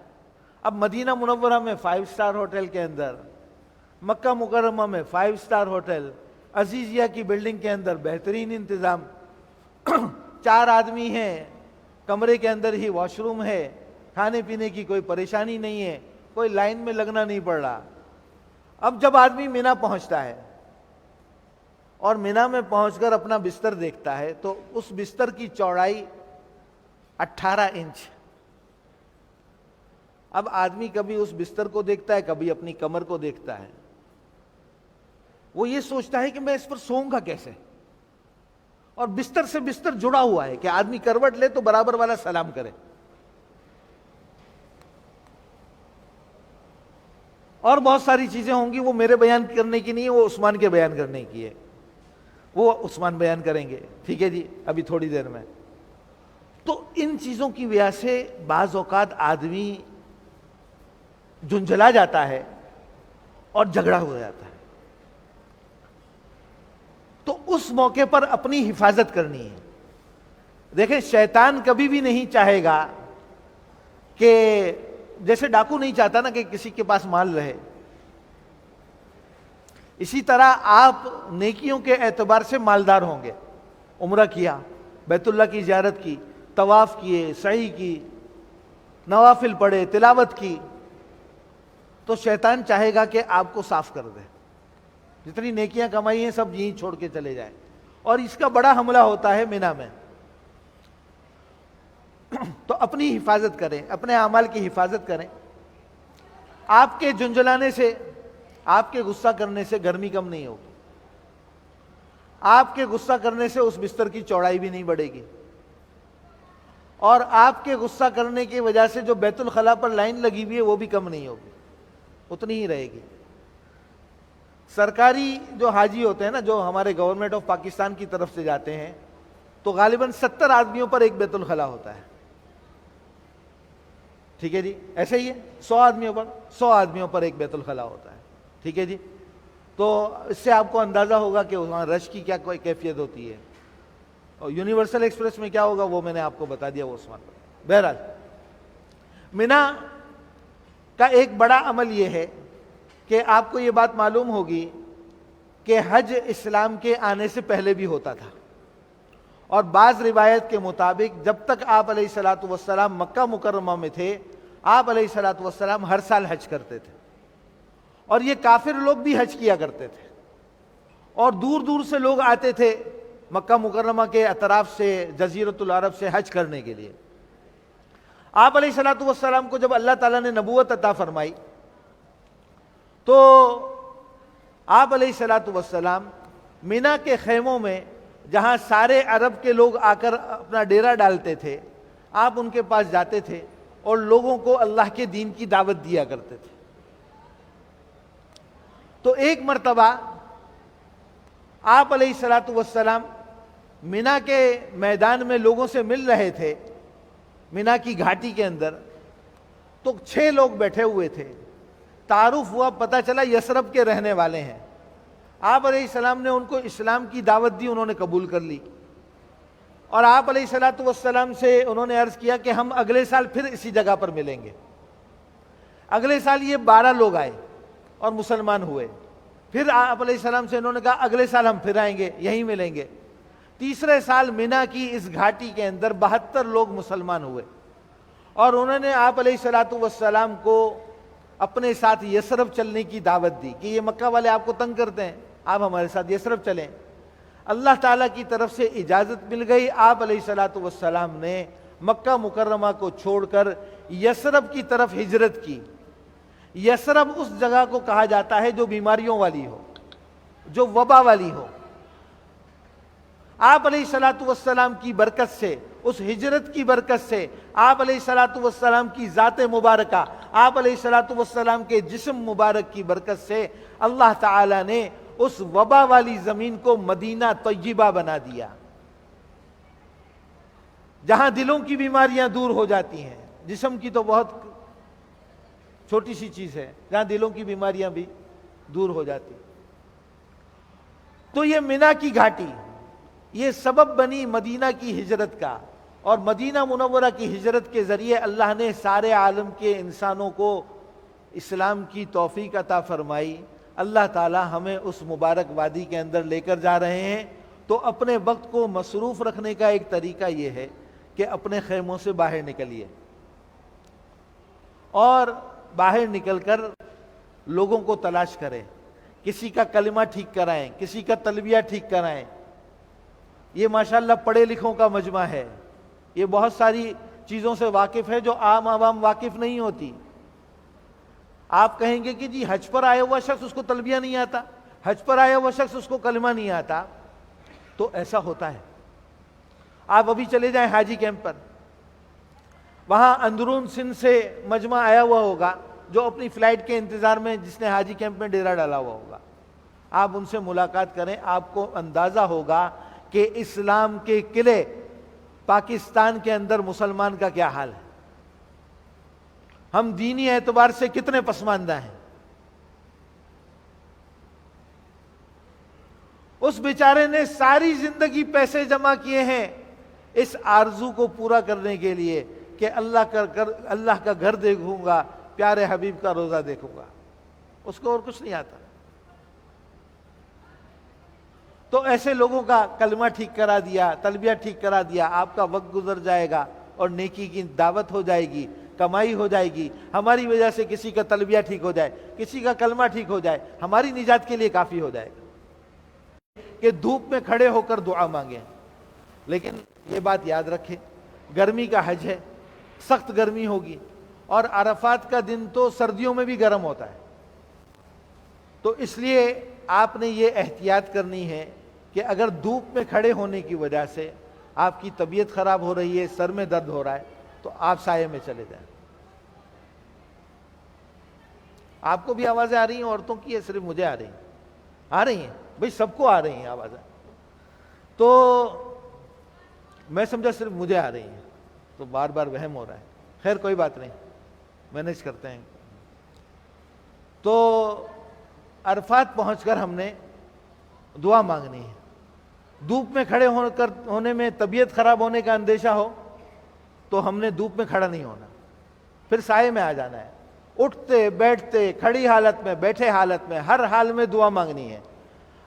اب مدینہ منورہ میں 5 سٹار ہوٹل کے اندر، مکہ مکرمہ میں 5 سٹار ہوٹل، عزیزیہ کی بلڈنگ کے اندر بہترین انتظام، 4 آدمی ہیں، کمرے کے اندر ہی واش روم ہے، کھانے پینے کی کوئی پریشانی نہیں ہے، کوئی لائن میں لگنا نہیں پڑ رہا. اب جب آدمی مینا پہنچتا ہے اور مینا میں پہنچ کر اپنا بستر دیکھتا ہے تو اس بستر کی چوڑائی 18 انچ. اب آدمی کبھی اس بستر کو دیکھتا ہے، کبھی اپنی کمر کو دیکھتا ہے. وہ یہ سوچتا ہے کہ میں اس پر سوؤں گا کیسے، اور بستر سے بستر جڑا ہوا ہے کہ آدمی کروٹ لے تو برابر والا سلام کرے. اور بہت ساری چیزیں ہوں گی، وہ میرے بیان کرنے کی نہیں ہے، وہ عثمان کے بیان کرنے کی ہے، وہ عثمان بیان کریں گے. ٹھیک ہے جی، ابھی تھوڑی دیر میں. تو ان چیزوں کی وجہ سے بعض اوقات آدمی جھنجھلا جاتا ہے اور جھگڑا ہو جاتا ہے. تو اس موقع پر اپنی حفاظت کرنی ہے. دیکھیں، شیطان کبھی بھی نہیں چاہے گا کہ جیسے ڈاکو نہیں چاہتا نا کہ کسی کے پاس مال رہے، اسی طرح آپ نیکیوں کے اعتبار سے مالدار ہوں گے. عمرہ کیا، بیت اللہ کی زیارت کی، طواف کیے، سعی کی، نوافل پڑھے، تلاوت کی، تو شیطان چاہے گا کہ آپ کو صاف کر دے، جتنی نیکیاں کمائی ہیں سب یہیں چھوڑ کے چلے جائیں. اور اس کا بڑا حملہ ہوتا ہے مینا میں. تو اپنی حفاظت کریں، اپنے اعمال کی حفاظت کریں. آپ کے جھنجھلانے سے، آپ کے غصہ کرنے سے گرمی کم نہیں ہوگی، آپ کے غصہ کرنے سے اس بستر کی چوڑائی بھی نہیں بڑھے گی، اور آپ کے غصہ کرنے کی وجہ سے جو بیت الخلاء پر لائن لگی ہوئی ہے وہ بھی کم نہیں ہوگی، اتنی ہی رہے گی. سرکاری جو حاجی ہوتے ہیں نا، جو ہمارے گورنمنٹ آف پاکستان کی طرف سے جاتے ہیں، تو غالباً 70 آدمیوں پر ایک بیت الخلاء ہوتا ہے. ٹھیک ہے جی، ایسے ہی ہے، 100 آدمیوں پر ایک بیت الخلاء ہوتا ہے. ٹھیک ہے جی. تو اس سے آپ کو اندازہ ہوگا کہ وہاں رش کی کیا کوئی کیفیت ہوتی ہے. اور یونیورسل ایکسپریس میں کیا ہوگا وہ میں نے آپ کو بتا دیا، وہ عثمان. بہرحال مینا کا ایک بڑا عمل یہ ہے کہ آپ کو یہ بات معلوم ہوگی کہ حج اسلام کے آنے سے پہلے بھی ہوتا تھا، اور بعض روایت کے مطابق جب تک آپ علیہ الصلوۃ والسلام مکہ مکرمہ میں تھے، آپ علیہ الصلوۃ والسلام ہر سال حج کرتے تھے، اور یہ کافر لوگ بھی حج کیا کرتے تھے، اور دور دور سے لوگ آتے تھے مکہ مکرمہ کے اطراف سے، جزیرۃ العرب سے حج کرنے کے لیے۔ آپ علیہ الصلوۃ والسلام کو جب اللہ تعالیٰ نے نبوت عطا فرمائی تو آپ علیہ الصلوۃ والسلام مینا کے خیموں میں، جہاں سارے عرب کے لوگ آ کر اپنا ڈیرا ڈالتے تھے، آپ ان کے پاس جاتے تھے اور لوگوں کو اللہ کے دین کی دعوت دیا کرتے تھے۔ تو ایک مرتبہ آپ علیہ الصلوۃ والسلام مینا کے میدان میں لوگوں سے مل رہے تھے، مینا کی گھاٹی کے اندر، تو 6 لوگ بیٹھے ہوئے تھے۔ تعارف ہوا، پتہ چلا یثرب کے رہنے والے ہیں۔ آپ علیہ السلام نے ان کو اسلام کی دعوت دی، انہوں نے قبول کر لی، اور آپ علیہ الصلوۃ والسلام سے انہوں نے عرض کیا کہ ہم اگلے سال پھر اسی جگہ پر ملیں گے۔ اگلے سال یہ 12 لوگ آئے اور مسلمان ہوئے۔ پھر آپ علیہ السلام سے انہوں نے کہا اگلے سال ہم پھر آئیں گے، یہیں ملیں گے۔ تیسرے سال مینا کی اس گھاٹی کے اندر 72 لوگ مسلمان ہوئے، اور انہوں نے آپ علیہ الصلوۃ والسلام کو اپنے ساتھ یثرب چلنے کی دعوت دی کہ یہ مکہ والے آپ کو تنگ کرتے ہیں، آپ ہمارے ساتھ یثرب چلیں۔ اللہ تعالیٰ کی طرف سے اجازت مل گئی، آپ علیہ الصلوۃ والسلام نے مکہ مکرمہ کو چھوڑ کر یثرب کی طرف ہجرت کی۔ یثرب اس جگہ کو کہا جاتا ہے جو بیماریوں والی ہو، جو وبا والی ہو۔ آپ علیہ الصلوۃ والسلام کی برکت سے، اس ہجرت کی برکت سے، آپ علیہ الصلوۃ والسلام کی ذات مبارکہ، آپ علیہ الصلوۃ والسلام کے جسم مبارک کی برکت سے اللہ تعالی نے اس وبا والی زمین کو مدینہ طیبہ بنا دیا، جہاں دلوں کی بیماریاں دور ہو جاتی ہیں۔ جسم کی تو بہت چھوٹی سی چیز ہے، جہاں دلوں کی بیماریاں بھی دور ہو جاتی۔ تو یہ مینا کی گھاٹی، یہ سبب بنی مدینہ کی ہجرت کا، اور مدینہ منورہ کی ہجرت کے ذریعے اللہ نے سارے عالم کے انسانوں کو اسلام کی توفیق عطا فرمائی۔ اللہ تعالی ہمیں اس مبارک وادی کے اندر لے کر جا رہے ہیں، تو اپنے وقت کو مصروف رکھنے کا ایک طریقہ یہ ہے کہ اپنے خیموں سے باہر نکلیے، اور باہر نکل کر لوگوں کو تلاش کریں، کسی کا کلمہ ٹھیک کرائیں، کسی کا تلبیہ ٹھیک کرائیں۔ یہ ماشاءاللہ پڑھے لکھوں کا مجمع ہے، یہ بہت ساری چیزوں سے واقف ہے جو عام عوام واقف نہیں ہوتی۔ آپ کہیں گے کہ جی حج پر آیا ہوا شخص اس کو تلبیہ نہیں آتا، حج پر آیا ہوا شخص اس کو کلمہ نہیں آتا، تو ایسا ہوتا ہے۔ آپ ابھی چلے جائیں حاجی کیمپ پر، وہاں اندرون سندھ سے مجمع آیا ہوا ہوگا جو اپنی فلائٹ کے انتظار میں، جس نے حاجی کیمپ میں ڈیرا ڈالا ہوا ہوگا۔ آپ ان سے ملاقات کریں، آپ کو اندازہ ہوگا کہ اسلام کے قلعے پاکستان کے اندر مسلمان کا کیا حال ہے، ہم دینی اعتبار سے کتنے پسماندہ ہیں۔ اس بیچارے نے ساری زندگی پیسے جمع کیے ہیں اس آرزو کو پورا کرنے کے لیے کہ اللہ کا گھر دیکھوں گا، پیارے حبیب کا روزہ دیکھوں گا، اس کو اور کچھ نہیں آتا۔ تو ایسے لوگوں کا کلمہ ٹھیک کرا دیا، تلبیہ ٹھیک کرا دیا، آپ کا وقت گزر جائے گا اور نیکی کی دعوت ہو جائے گی، کمائی ہو جائے گی۔ ہماری وجہ سے کسی کا تلبیہ ٹھیک ہو جائے، کسی کا کلمہ ٹھیک ہو جائے، ہماری نجات کے لیے کافی ہو جائے گا کہ دھوپ میں کھڑے ہو کر دعا مانگیں۔ لیکن یہ بات یاد رکھیں، گرمی کا حج ہے، سخت گرمی ہوگی، اور عرفات کا دن تو سردیوں میں بھی گرم ہوتا ہے، تو اس لیے آپ نے یہ احتیاط کرنی ہے کہ اگر دھوپ میں کھڑے ہونے کی وجہ سے آپ کی طبیعت خراب ہو رہی ہے، سر میں درد ہو رہا ہے، تو آپ سائے میں چلے جائیں۔ آپ کو بھی آوازیں آ رہی ہیں عورتوں کی، یا صرف مجھے آ رہی ہیں؟ آ رہی ہیں بھئی، سب کو آ رہی ہیں آوازیں، تو میں سمجھا صرف مجھے آ رہی ہیں، تو بار بار وہم ہو رہا ہے۔ خیر کوئی بات نہیں، مینیج کرتے ہیں۔ تو عرفات پہنچ کر ہم نے دعا مانگنی ہے۔ دھوپ میں کھڑے ہونے میں طبیعت خراب ہونے کا اندیشہ ہو تو ہم نے دھوپ میں کھڑا نہیں ہونا، پھر سائے میں آ جانا ہے۔ اٹھتے بیٹھتے، کھڑی حالت میں، بیٹھے حالت میں، ہر حال میں دعا مانگنی ہے۔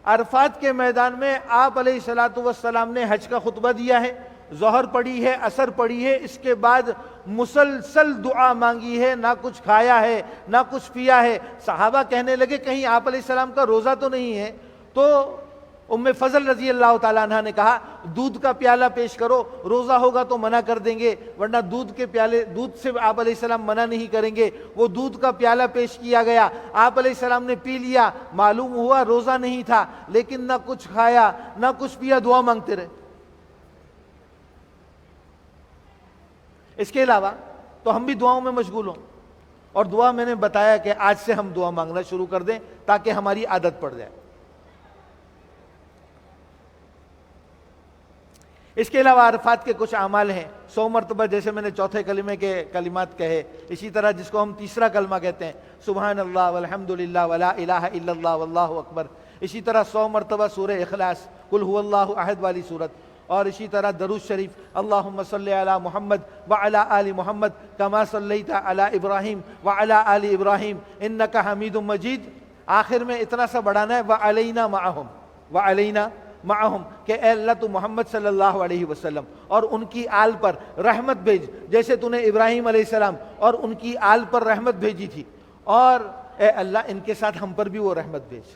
عرفات کے میدان میں آپ علیہ الصلوۃ والسلام نے حج کا خطبہ دیا ہے، ظہر پڑھی ہے، عصر پڑھی ہے، اس کے بعد مسلسل دعا مانگی ہے، نہ کچھ کھایا ہے نہ کچھ پیا ہے۔ صحابہ کہنے لگے کہیں آپ علیہ السلام کا روزہ تو نہیں ہے؟ تو ام فضل رضی اللہ تعالیٰ عنہ نے کہا دودھ کا پیالہ پیش کرو، روزہ ہوگا تو منع کر دیں گے، ورنہ دودھ سے آپ علیہ السلام منع نہیں کریں گے۔ وہ دودھ کا پیالہ پیش کیا گیا، آپ علیہ السلام نے پی لیا، معلوم ہوا روزہ نہیں تھا، لیکن نہ کچھ کھایا نہ کچھ پیا، دعا مانگتے رہے۔ اس کے علاوہ تو ہم بھی دعاؤں میں مشغول ہوں، اور دعا میں نے بتایا کہ آج سے ہم دعا مانگنا شروع کر دیں تاکہ ہماری عادت پڑ جائے۔ اس کے علاوہ عرفات کے کچھ اعمال ہیں، 100 مرتبہ جیسے میں نے چوتھے کلمے کے کلمات کہے، اسی طرح جس کو ہم تیسرا کلمہ کہتے ہیں سبحان اللہ والحمد للہ ولا الہ الا اللہ واللہ اکبر، اسی طرح 100 مرتبہ سورہ اخلاص، قل هو اللہ احد والی سورت، اور اسی طرح درود شریف اللہم صلی علی محمد وعلی آل محمد کما صلیت علی ابراہیم وعلی آل ابراہیم انک حمید مجید۔ آخر میں اتنا سا بڑھانا ہے وعلینا معہم، وعلینا معہم، کہ اے اللہ تو محمد صلی اللہ علیہ وسلم اور ان کی آل پر رحمت بھیج، جیسے تو نے ابراہیم علیہ السلام اور ان کی آل پر رحمت بھیجی تھی، اور اے اللہ ان کے ساتھ ہم پر بھی وہ رحمت بھیج۔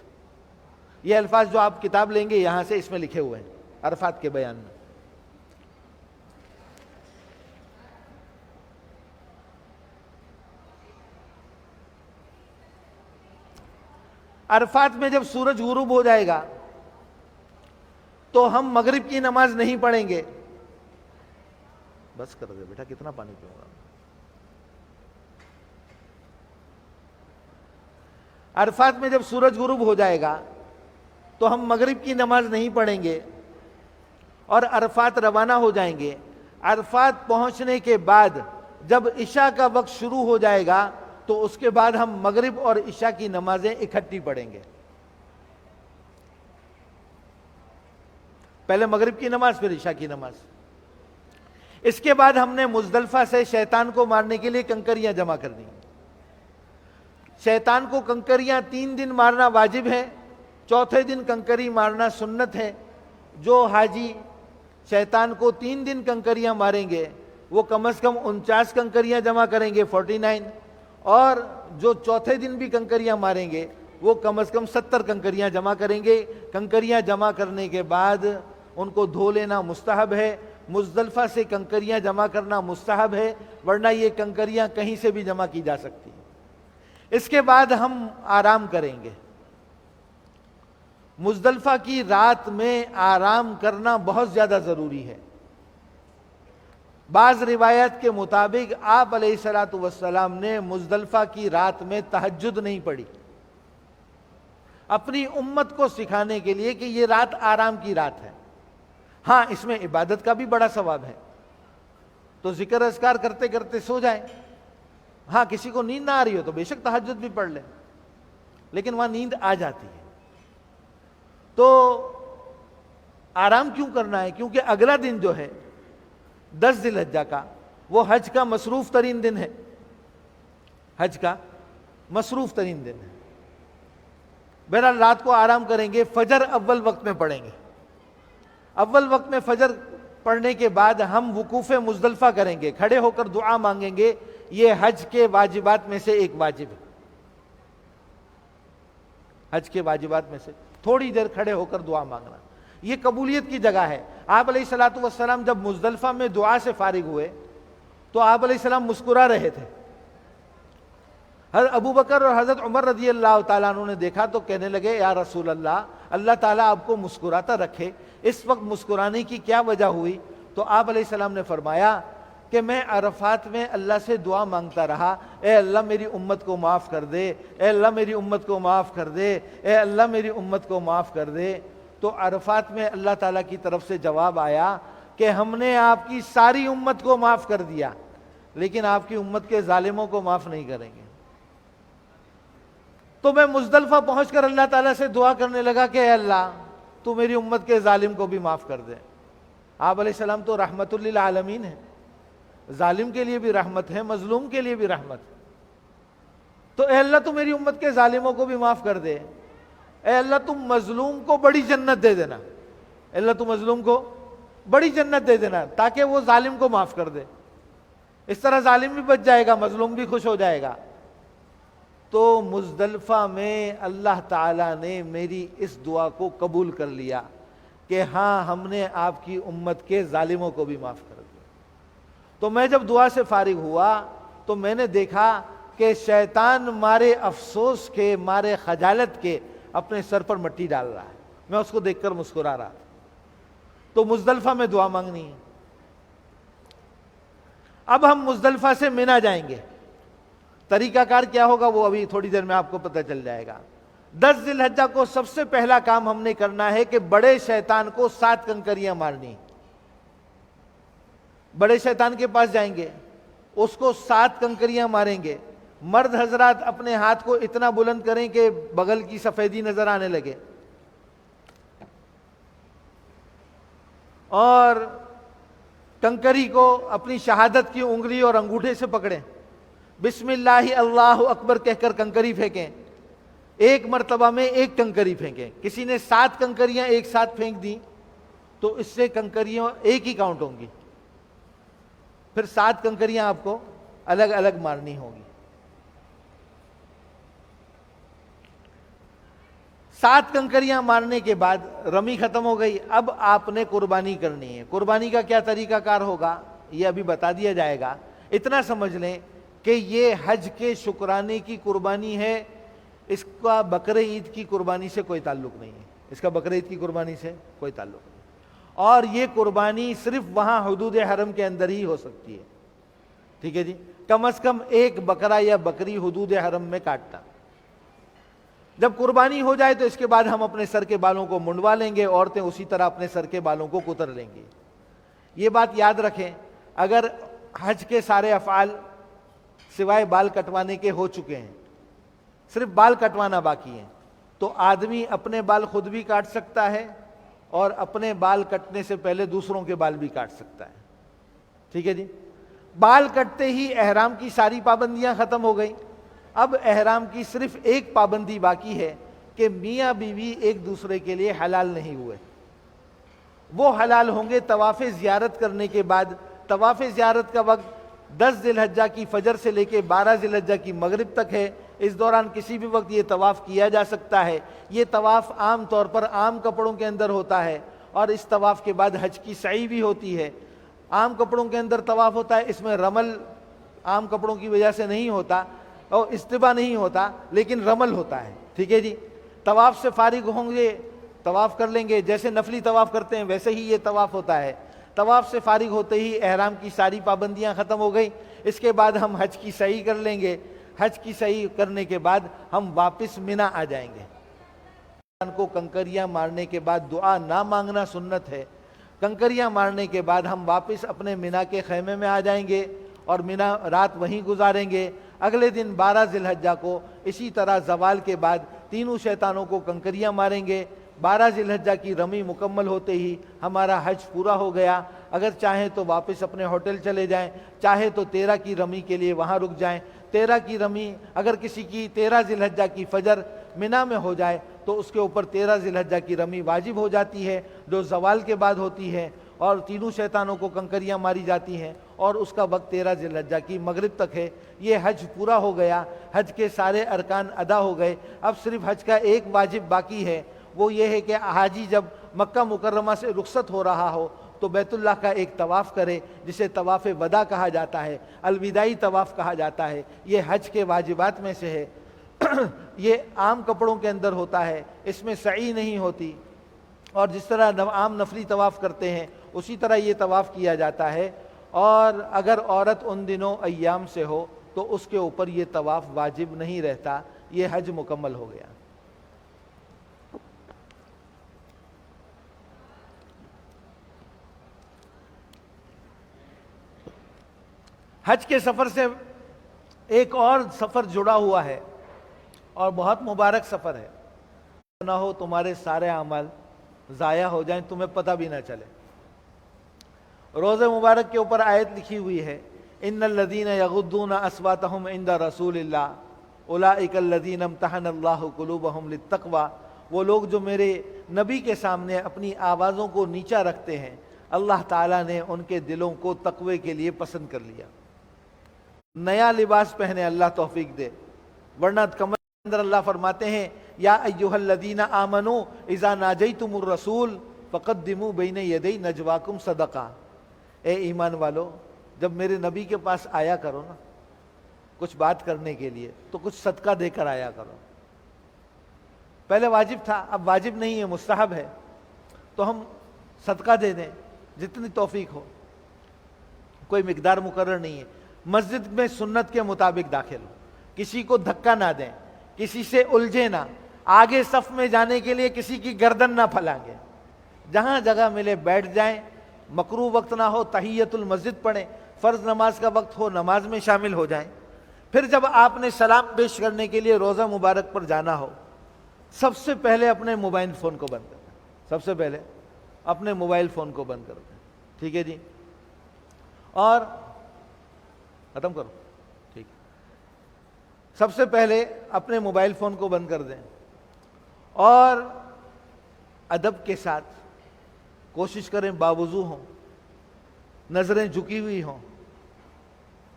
یہ الفاظ جو آپ کتاب لیں گے یہاں سے اس میں لکھے ہوئے ہیں عرفات کے بیان میں۔ عرفات میں جب سورج غروب ہو جائے گا تو ہم مغرب کی نماز نہیں پڑھیں گے۔ بس کر دے بیٹا، کتنا پانی پیوں گا۔ عرفات میں جب سورج غروب ہو جائے گا تو ہم مغرب کی نماز نہیں پڑھیں گے اور عرفات روانہ ہو جائیں گے۔ عرفات پہنچنے کے بعد جب عشاء کا وقت شروع ہو جائے گا تو اس کے بعد ہم مغرب اور عشاء کی نمازیں اکٹھی پڑھیں گے۔ پہلے مغرب کی نماز پھر عشاء کی نماز۔ اس کے بعد ہم نے مزدلفہ سے شیطان کو مارنے کے لیے کنکریاں جمع کر دی۔ شیطان کو کنکریاں 3 دن مارنا واجب ہے، چوتھے دن کنکری مارنا سنت ہے۔ جو حاجی شیطان کو 3 دن کنکریاں ماریں گے وہ کم از کم 49 کنکریاں جمع کریں گے، 49، اور جو چوتھے دن بھی کنکریاں ماریں گے وہ کم از کم 70 کنکریاں جمع کریں گے۔ کنکریاں جمع کرنے کے بعد ان کو دھو لینا مستحب ہے۔ مزدلفہ سے کنکریاں جمع کرنا مستحب ہے، ورنہ یہ کنکریاں کہیں سے بھی جمع کی جا سکتی ہیں۔ اس کے بعد ہم آرام کریں گے۔ مزدلفہ کی رات میں آرام کرنا بہت زیادہ ضروری ہے۔ بعض روایات کے مطابق آپ علیہ الصلوۃ والسلام نے مزدلفہ کی رات میں تہجد نہیں پڑھی، اپنی امت کو سکھانے کے لیے کہ یہ رات آرام کی رات ہے۔ ہاں اس میں عبادت کا بھی بڑا ثواب ہے، تو ذکر اذکار کرتے کرتے سو جائیں۔ ہاں کسی کو نیند نہ آ رہی ہو تو بے شک تہجد بھی پڑھ لیں، لیکن وہاں نیند آ جاتی ہے تو آرام کیوں کرنا ہے؟ کیونکہ اگلا دن جو ہے 10 ذی الحجہ کا، وہ حج کا مصروف ترین دن ہے، حج کا مصروف ترین دن ہے۔ بہرحال رات کو آرام کریں گے، فجر اول وقت میں پڑھیں گے۔ اول وقت میں فجر پڑھنے کے بعد ہم وقوف مزدلفہ کریں گے، کھڑے ہو کر دعا مانگیں گے۔ یہ حج کے واجبات میں سے ایک واجب ہے، حج کے واجبات میں سے تھوڑی دیر کھڑے ہو کر دعا مانگنا، یہ قبولیت کی جگہ ہے۔ آپ علیہ الصلوۃ والسلام جب مزدلفہ میں دعا سے فارغ ہوئے تو آپ علیہ السلام مسکرا رہے تھے۔ حضرت ابو بکر اور حضرت عمر رضی اللہ تعالیٰ عنہ نے دیکھا تو کہنے لگے یا رسول اللہ، اللہ تعالیٰ آپ کو مسکراتا رکھے، اس وقت مسکرانے کی کیا وجہ ہوئی؟ تو آپ علیہ السلام نے فرمایا کہ میں عرفات میں اللہ سے دعا مانگتا رہا، اے اللہ میری امت کو معاف کر دے، اے اللہ میری امت کو معاف کر دے، اے اللہ میری امت کو معاف کر دے۔ تو عرفات میں اللہ تعالیٰ کی طرف سے جواب آیا کہ ہم نے آپ کی ساری امت کو معاف کر دیا، لیکن آپ کی امت کے ظالموں کو معاف نہیں کریں گے۔ تو میں مزدلفہ پہنچ کر اللہ تعالیٰ سے دعا کرنے لگا کہ اے اللہ تو میری امت کے ظالم کو بھی معاف کر دے۔ آپ علیہ السلام تو رحمت للعالمین ہے، ظالم کے لیے بھی رحمت ہے، مظلوم کے لیے بھی رحمت۔ تو اے اللہ تو میری امت کے ظالموں کو بھی معاف کر دے۔ اے اللہ تم مظلوم کو بڑی جنت دے دینا، اے اللہ تم مظلوم کو بڑی جنت دے دینا تاکہ وہ ظالم کو معاف کر دے، اس طرح ظالم بھی بچ جائے گا، مظلوم بھی خوش ہو جائے گا۔ تو مزدلفہ میں اللہ تعالیٰ نے میری اس دعا کو قبول کر لیا کہ ہاں ہم نے آپ کی امت کے ظالموں کو بھی معاف کر دیا۔ تو میں جب دعا سے فارغ ہوا تو میں نے دیکھا کہ شیطان مارے افسوس کے، مارے خجالت کے اپنے سر پر مٹی ڈال رہا ہے، میں اس کو دیکھ کر مسکرا رہا تھا۔ تو مزدلفہ میں دعا مانگنی ہے۔ اب ہم مزدلفہ سے منا جائیں گے، طریقہ کار کیا ہوگا وہ ابھی تھوڑی دیر میں آپ کو پتہ چل جائے گا۔ 10 ذی الحجہ کو سب سے پہلا کام ہم نے کرنا ہے کہ بڑے شیطان کو 7 کنکریاں مارنی۔ بڑے شیطان کے پاس جائیں گے، اس کو 7 کنکریاں ماریں گے۔ مرد حضرات اپنے ہاتھ کو اتنا بلند کریں کہ بغل کی سفیدی نظر آنے لگے، اور کنکری کو اپنی شہادت کی انگلی اور انگوٹھے سے پکڑیں، بسم اللہ اللہ اکبر کہہ کر کنکری پھینکیں۔ ایک مرتبہ میں ایک کنکری پھینکیں۔ کسی نے 7 کنکریاں ایک ساتھ پھینک دیں تو اس سے کنکریاں ایک ہی کاؤنٹ ہوں گی، پھر 7 کنکریاں آپ کو الگ الگ مارنی ہوگی۔ 7 کنکریاں مارنے کے بعد رمی ختم ہو گئی، اب آپ نے قربانی کرنی ہے۔ قربانی کا کیا طریقہ کار ہوگا یہ ابھی بتا دیا جائے گا۔ اتنا سمجھ لیں کہ یہ حج کے شکرانے کی قربانی ہے، اس کا بقر عید کی قربانی سے کوئی تعلق نہیں ہے، اس کا بقر عید کی قربانی سے کوئی تعلق نہیں، اور یہ قربانی صرف وہاں حدود حرم کے اندر ہی ہو سکتی ہے، ٹھیک ہے جی؟ کم از کم ایک بکرا یا بکری حدود حرم میں کاٹنا۔ جب قربانی ہو جائے تو اس کے بعد ہم اپنے سر کے بالوں کو منڈوا لیں گے، عورتیں اسی طرح اپنے سر کے بالوں کو کتر لیں گی۔ یہ بات یاد رکھیں، اگر حج کے سارے افعال سوائے بال کٹوانے کے ہو چکے ہیں، صرف بال کٹوانا باقی ہے، تو آدمی اپنے بال خود بھی کاٹ سکتا ہے اور اپنے بال کٹنے سے پہلے دوسروں کے بال بھی کاٹ سکتا ہے، ٹھیک ہے جی؟ بال کٹتے ہی احرام کی ساری پابندیاں ختم ہو گئیں۔ اب احرام کی صرف ایک پابندی باقی ہے کہ میاں بیوی ایک دوسرے کے لیے حلال نہیں ہوئے۔ وہ حلال ہوں گے طواف زیارت کرنے کے بعد۔ طواف زیارت کا وقت 10 ذی الحجہ کی فجر سے لے کے 12 ذی الحجہ کی مغرب تک ہے، اس دوران کسی بھی وقت یہ طواف کیا جا سکتا ہے۔ یہ طواف عام طور پر عام کپڑوں کے اندر ہوتا ہے، اور اس طواف کے بعد حج کی سعی بھی ہوتی ہے۔ عام کپڑوں کے اندر طواف ہوتا ہے، اس میں رمل عام کپڑوں کی وجہ سے نہیں ہوتا اور استباء نہیں ہوتا، لیکن رمل ہوتا ہے، ٹھیک ہے جی؟ طواف سے فارغ ہوں گے، طواف کر لیں گے، جیسے نفلی طواف کرتے ہیں ویسے ہی یہ طواف ہوتا ہے۔ طواف سے فارغ ہوتے ہی احرام کی ساری پابندیاں ختم ہو گئی۔ اس کے بعد ہم حج کی سعی کر لیں گے۔ حج کی سعی کرنے کے بعد ہم واپس منا آ جائیں گے۔ کو کنکریاں مارنے کے بعد دعا نہ مانگنا سنت ہے۔ کنکریاں مارنے کے بعد ہم واپس اپنے منا کے خیمے میں آ جائیں گے اور منا رات وہیں گزاریں گے۔ اگلے دن 12 ذی الحجہ کو اسی طرح زوال کے بعد تینوں شیطانوں کو کنکریاں ماریں گے۔ 12 ذی الحجہ کی رمی مکمل ہوتے ہی ہمارا حج پورا ہو گیا۔ اگر چاہیں تو واپس اپنے ہوٹل چلے جائیں، چاہے تو 13 کی رمی کے لیے وہاں رک جائیں۔ 13 کی رمی اگر کسی کی 13 ذی الحجہ کی فجر منا میں ہو جائے تو اس کے اوپر 13 ذی الحجہ کی رمی واجب ہو جاتی ہے، جو زوال کے بعد ہوتی ہے، اور تینوں شیطانوں کو کنکریاں ماری جاتی ہیں، اور اس کا وقت 13 ذی الحجہ کی مغرب تک ہے۔ یہ حج پورا ہو گیا، حج کے سارے ارکان ادا ہو گئے۔ اب صرف حج کا ایک واجب باقی ہے، وہ یہ ہے کہ حاجی جب مکہ مکرمہ سے رخصت ہو رہا ہو تو بیت اللہ کا ایک طواف کرے، جسے طواف وداع کہا جاتا ہے، الوداعی طواف کہا جاتا ہے۔ یہ حج کے واجبات میں سے ہے۔ یہ عام کپڑوں کے اندر ہوتا ہے، اس میں سعی نہیں ہوتی، اور جس طرح عام نفلی طواف کرتے ہیں اسی طرح یہ طواف کیا جاتا ہے۔ اور اگر عورت ان دنوں ایام سے ہو تو اس کے اوپر یہ طواف واجب نہیں رہتا۔ یہ حج مکمل ہو گیا۔ حج کے سفر سے ایک اور سفر جڑا ہوا ہے اور بہت مبارک سفر ہے، نہ ہو تمہارے سارے اعمال ضائع ہو جائیں، تمہیں پتہ بھی نہ چلے۔ روزہ مبارک کے اوپر آیت لکھی ہوئی ہے، ان الذین یغضون اصواتهم عند رسول اللہ اولئک الذین امتحن اللہ قلوبهم للتقوی وہ لوگ جو میرے نبی کے سامنے اپنی آوازوں کو نیچا رکھتے ہیں، اللہ تعالیٰ نے ان کے دلوں کو تقوی کے لیے پسند کر لیا۔ نیا لباس پہنے، اللہ توفیق دے، ورنہ کمر کے اندر اللہ فرماتے ہیں یا ایھا الذین آمنوا اذا ناجیتم الرسول فقدموا بین یدی نجواکم صدقہ، اے ایمان والو جب میرے نبی کے پاس آیا کرو نا کچھ بات کرنے کے لیے تو کچھ صدقہ دے کر آیا کرو۔ پہلے واجب تھا، اب واجب نہیں ہے، مستحب ہے، تو ہم صدقہ دے دیں جتنی توفیق ہو، کوئی مقدار مقرر نہیں ہے۔ مسجد میں سنت کے مطابق داخل ہو، کسی کو دھکا نہ دیں، کسی سے الجھے نہ، آگے صف میں جانے کے لیے کسی کی گردن نہ پھلانگیں، جہاں جگہ ملے بیٹھ جائیں، مکروہ وقت نہ ہو تحیت المسجد پڑھیں، فرض نماز کا وقت ہو نماز میں شامل ہو جائیں۔ پھر جب آپ نے سلام پیش کرنے کے لیے روضہ مبارک پر جانا ہو، سب سے پہلے اپنے موبائل فون کو بند کر دیں، سب سے پہلے اپنے موبائل فون کو بند کر دیں، ٹھیک ہے جی؟ اور ختم کرو، ٹھیک، سب سے پہلے اپنے موبائل فون کو بند کر دیں اور ادب کے ساتھ کوشش کریں باوضو ہوں، نظریں جھکی ہوئی ہوں،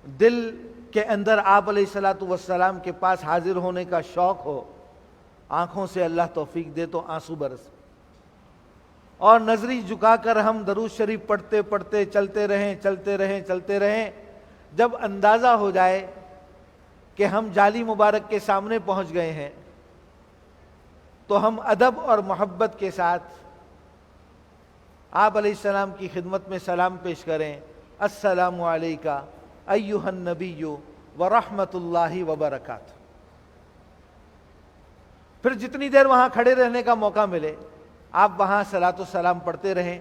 دل کے اندر آپ علیہ الصلوۃ والسلام کے پاس حاضر ہونے کا شوق ہو، آنکھوں سے اللہ توفیق دے تو آنسو برس، اور نظری جھکا کر ہم درود شریف پڑھتے پڑھتے چلتے رہیں، جب اندازہ ہو جائے کہ ہم جالی مبارک کے سامنے پہنچ گئے ہیں تو ہم ادب اور محبت کے ساتھ آپ علیہ السلام کی خدمت میں سلام پیش کریں، السلام علیکہ ایھا النبی ورحمۃ اللہ وبرکاتہ۔ پھر جتنی دیر وہاں کھڑے رہنے کا موقع ملے آپ وہاں صلاۃ و سلام پڑھتے رہیں،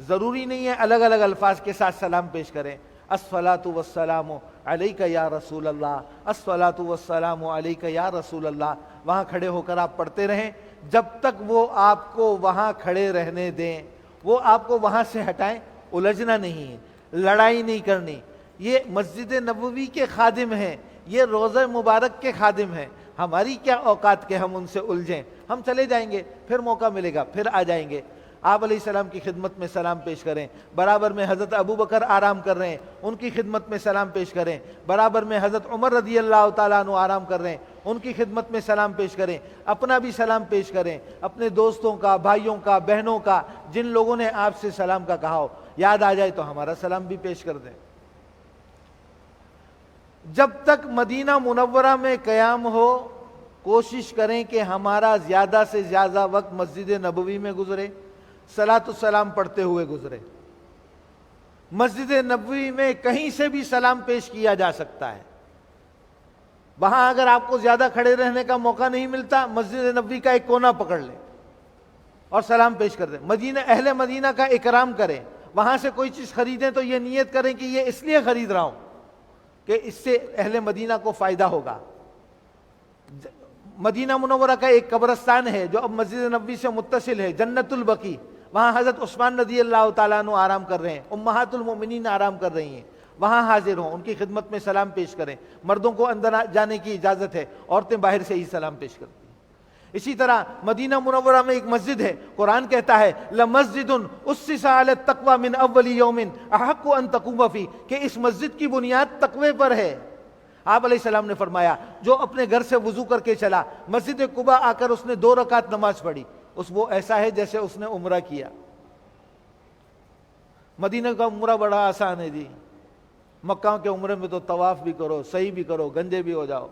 ضروری نہیں ہے الگ الگ الفاظ کے ساتھ سلام پیش کریں، الصلاۃ والسلام علیک یا رسول اللہ، الصلاۃ والسلام علیک یا رسول اللہ، وہاں کھڑے ہو کر آپ پڑھتے رہیں جب تک وہ آپ کو وہاں کھڑے رہنے دیں، وہ آپ کو وہاں سے ہٹائیں، الجھنا نہیں ہے، لڑائی نہیں کرنی۔ یہ مسجد نبوی کے خادم ہیں، یہ روضہ مبارک کے خادم ہیں، ہماری کیا اوقات کہ ہم ان سے الجھیں، ہم چلے جائیں گے، پھر موقع ملے گا پھر آ جائیں گے۔ آپ علیہ السلام کی خدمت میں سلام پیش کریں، برابر میں حضرت ابو بکر آرام کر رہے ہیں ان کی خدمت میں سلام پیش کریں، برابر میں حضرت عمر رضی اللہ تعالیٰ عنہ آرام کر رہے ہیں ان کی خدمت میں سلام پیش کریں، اپنا بھی سلام پیش کریں، اپنے دوستوں کا، بھائیوں کا، بہنوں کا، جن لوگوں نے آپ سے سلام کا کہا ہو یاد آ جائے تو ہمارا سلام بھی پیش کر دیں۔ جب تک مدینہ منورہ میں قیام ہو کوشش کریں کہ ہمارا زیادہ سے زیادہ وقت مسجد نبوی میں گزرے، صلاۃ السلام پڑھتے ہوئے گزرے۔ مسجد نبوی میں کہیں سے بھی سلام پیش کیا جا سکتا ہے، وہاں اگر آپ کو زیادہ کھڑے رہنے کا موقع نہیں ملتا مسجد نبوی کا ایک کونا پکڑ لیں اور سلام پیش کر دیں، اہل مدینہ کا اکرام کریں، وہاں سے کوئی چیز خریدیں تو یہ نیت کریں کہ یہ اس لیے خرید رہا ہوں کہ اس سے اہل مدینہ کو فائدہ ہوگا۔ مدینہ منورہ کا ایک قبرستان ہے جو اب مسجد نبوی سے متصل ہے، جنت البقیع، وہاں حضرت عثمان رضی اللہ تعالیٰ عنہ آرام کر رہے ہیں، امہات المؤمنین آرام کر رہی ہیں، وہاں حاضر ہوں، ان کی خدمت میں سلام پیش کریں۔ مردوں کو اندر جانے کی اجازت ہے، عورتیں باہر سے ہی سلام پیش کرتی ہیں۔ اسی طرح مدینہ منورہ میں ایک مسجد ہے، قرآن کہتا ہے لَمَسْجِدٌ أُسِّسَ عَلَى التَّقْوَى مِنْ أَوَّلِ يَوْمٍ أَحَقُّ أَن تَقُومَ فِيهِ، کہ اس مسجد کی بنیاد تقوی پر ہے۔ آپ علیہ السلام نے فرمایا جو اپنے گھر سے وضو کر کے چلا مسجد قباء آ کر اس نے 2 رکعت نماز پڑھی، وہ ایسا ہے جیسے اس نے عمرہ کیا۔ مدینہ کا عمرہ بڑا آسان ہے جی، مکہ کے عمرے میں تو طواف بھی کرو، صحیح بھی کرو، گنجے بھی ہو جاؤ۔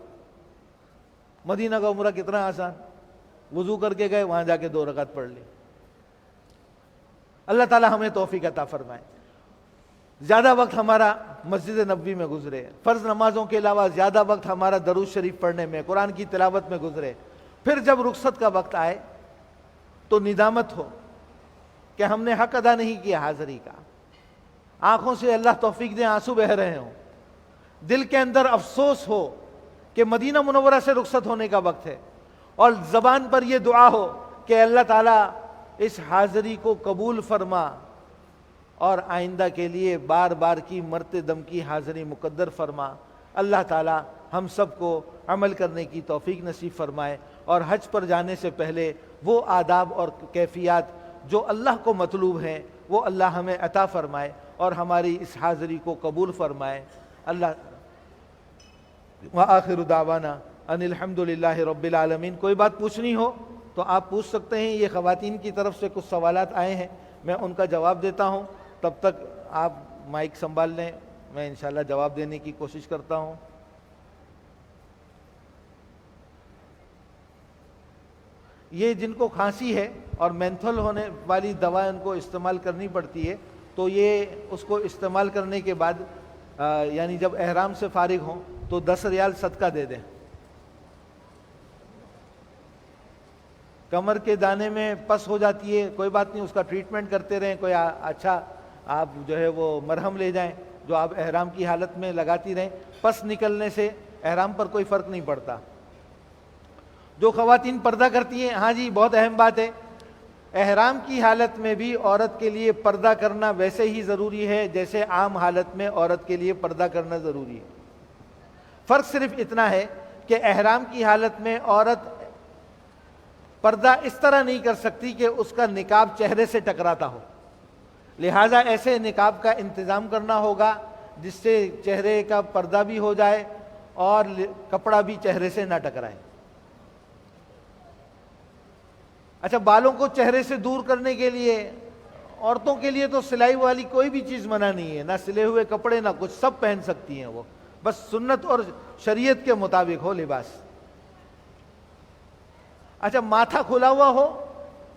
مدینہ کا عمرہ کتنا آسان، وضو کر کے گئے وہاں جا کے 2 رکعت پڑھ لی۔ اللہ تعالی ہمیں توفیق عطا فرمائے، زیادہ وقت ہمارا مسجد نبوی میں گزرے، فرض نمازوں کے علاوہ زیادہ وقت ہمارا درود شریف پڑھنے میں، قرآن کی تلاوت میں گزرے۔ پھر جب رخصت کا وقت آئے تو ندامت ہو کہ ہم نے حق ادا نہیں کیا حاضری کا، آنکھوں سے اللہ توفیق دے آنسو بہہ رہے ہوں، دل کے اندر افسوس ہو کہ مدینہ منورہ سے رخصت ہونے کا وقت ہے، اور زبان پر یہ دعا ہو کہ اللہ تعالیٰ اس حاضری کو قبول فرما اور آئندہ کے لیے بار بار کی مرتے دم کی حاضری مقدر فرما۔ اللہ تعالی ہم سب کو عمل کرنے کی توفیق نصیب فرمائے، اور حج پر جانے سے پہلے وہ آداب اور کیفیات جو اللہ کو مطلوب ہیں وہ اللہ ہمیں عطا فرمائے اور ہماری اس حاضری کو قبول فرمائے۔ اللہ وآخر دعوانا ان الحمد للہ رب العالمین۔ کوئی بات پوچھنی ہو تو آپ پوچھ سکتے ہیں۔ یہ خواتین کی طرف سے کچھ سوالات آئے ہیں، میں ان کا جواب دیتا ہوں، تب تک آپ مائک سنبھال لیں، میں انشاءاللہ جواب دینے کی کوشش کرتا ہوں۔ یہ جن کو کھانسی ہے اور مینتھول ہونے والی دوا ان کو استعمال کرنی پڑتی ہے، تو یہ اس کو استعمال کرنے کے بعد یعنی جب احرام سے فارغ ہوں تو 10 ریال صدقہ دے دیں۔ کمر کے دانے میں پس ہو جاتی ہے، کوئی بات نہیں، اس کا ٹریٹمنٹ کرتے رہیں، کوئی اچھا آپ جو ہے وہ مرہم لے جائیں جو آپ احرام کی حالت میں لگاتی رہیں، پس نکلنے سے احرام پر کوئی فرق نہیں پڑتا۔ جو خواتین پردہ کرتی ہیں، ہاں جی بہت اہم بات ہے، احرام کی حالت میں بھی عورت کے لیے پردہ کرنا ویسے ہی ضروری ہے جیسے عام حالت میں عورت کے لیے پردہ کرنا ضروری ہے۔ فرق صرف اتنا ہے کہ احرام کی حالت میں عورت پردہ اس طرح نہیں کر سکتی کہ اس کا نقاب چہرے سے ٹکراتا ہو، لہٰذا ایسے نقاب کا انتظام کرنا ہوگا جس سے چہرے کا پردہ بھی ہو جائے اور کپڑا بھی چہرے سے نہ ٹکرائے۔ اچھا، بالوں کو چہرے سے دور کرنے کے لیے عورتوں کے لیے تو سلائی والی کوئی بھی چیز منع نہیں ہے، نہ سلے ہوئے کپڑے نہ کچھ، سب پہن سکتی ہیں وہ، بس سنت اور شریعت کے مطابق ہو لباس۔ اچھا، ماتھا کھلا ہوا ہو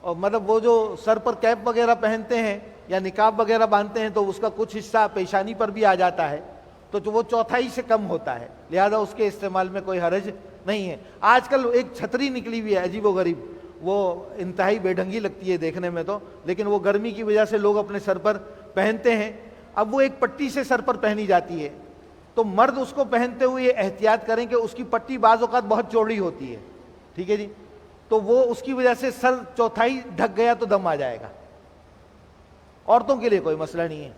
اور مطلب وہ جو سر پر کیپ وغیرہ پہنتے ہیں یا نقاب وغیرہ باندھتے ہیں تو اس کا کچھ حصہ پیشانی پر بھی آ جاتا ہے تو وہ چوتھائی سے کم ہوتا ہے، لہذا اس کے استعمال میں کوئی حرج نہیں ہے۔ آج کل ایک چھتری نکلی ہوئی ہے عجیب و غریب، وہ انتہائی بے ڈھنگی لگتی ہے دیکھنے میں تو، لیکن وہ گرمی کی وجہ سے لوگ اپنے سر پر پہنتے ہیں۔ اب وہ ایک پٹی سے سر پر پہنی جاتی ہے، تو مرد اس کو پہنتے ہوئے احتیاط کریں کہ اس کی پٹی بعض اوقات بہت چوڑی ہوتی ہے، ٹھیک ہے جی، تو وہ اس کی وجہ سے سر چوتھائی ڈھک گیا تو دم آ جائے گا۔ عورتوں کے لیے کوئی مسئلہ نہیں ہے۔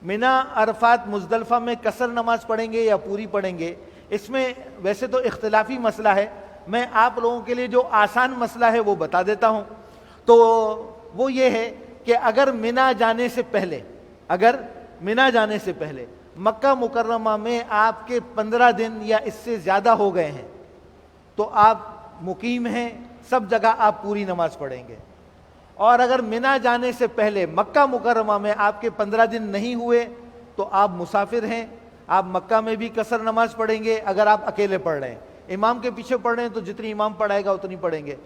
منی، عرفات، مزدلفہ میں قصر نماز پڑھیں گے یا پوری پڑھیں گے، اس میں ویسے تو اختلافی مسئلہ ہے، میں آپ لوگوں کے لیے جو آسان مسئلہ ہے وہ بتا دیتا ہوں۔ تو وہ یہ ہے کہ اگر منی جانے سے پہلے مکہ مکرمہ میں آپ کے 15 دن یا اس سے زیادہ ہو گئے ہیں تو آپ مقیم ہیں، سب جگہ آپ پوری نماز پڑھیں گے۔ اور اگر منی جانے سے پہلے مکہ مکرمہ میں آپ کے 15 دن نہیں ہوئے تو آپ مسافر ہیں، آپ مکہ میں بھی قصر نماز پڑھیں گے اگر آپ اکیلے پڑھ رہے ہیں، امام کے پیچھے پڑھ رہے ہیں تو جتنی امام پڑھائے گا اتنی پڑھیں گے،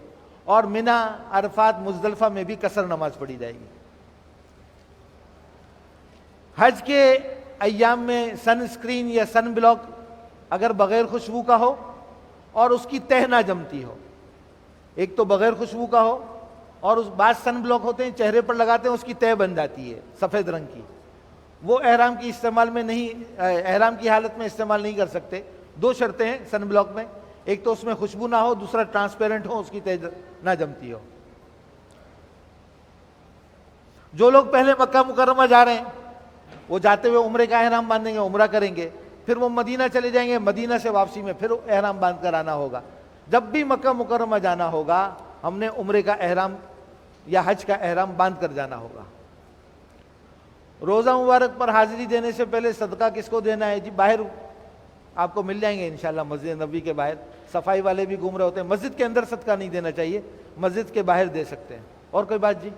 اور منی، عرفات، مزدلفہ میں بھی قصر نماز پڑھی جائے گی۔ حج کے ایام میں سن اسکرین یا سن بلاک اگر بغیر خوشبو کا ہو اور اس کی تہ نہ جمتی ہو، ایک تو بغیر خوشبو کا ہو اور اس بعض سن بلاک ہوتے ہیں چہرے پر لگاتے ہیں اس کی تہ بن جاتی ہے سفید رنگ کی، وہ احرام کی حالت میں استعمال نہیں کر سکتے۔ 2 شرطیں ہیں سن بلاک میں، ایک تو اس میں خوشبو نہ ہو، دوسرا ٹرانسپیرنٹ ہو، اس کی تہ نہ جمتی ہو۔ جو لوگ پہلے مکہ مکرمہ جا رہے ہیں وہ جاتے ہوئے عمرے کا احرام باندھیں گے، عمرہ کریں گے، پھر وہ مدینہ چلے جائیں گے، مدینہ سے واپسی میں پھر احرام باندھ کر آنا ہوگا۔ جب بھی مکہ مکرمہ جانا ہوگا ہم نے عمرے کا احرام یا حج کا احرام باندھ کر جانا ہوگا۔ روزہ مبارک پر حاضری دینے سے پہلے صدقہ کس کو دینا ہے؟ جی باہر آپ کو مل جائیں گے انشاءاللہ، مسجد نبوی کے باہر صفائی والے بھی گھوم رہے ہوتے ہیں، مسجد کے اندر صدقہ نہیں دینا چاہیے، مسجد کے باہر دے سکتے ہیں۔ اور کوئی بات جی؟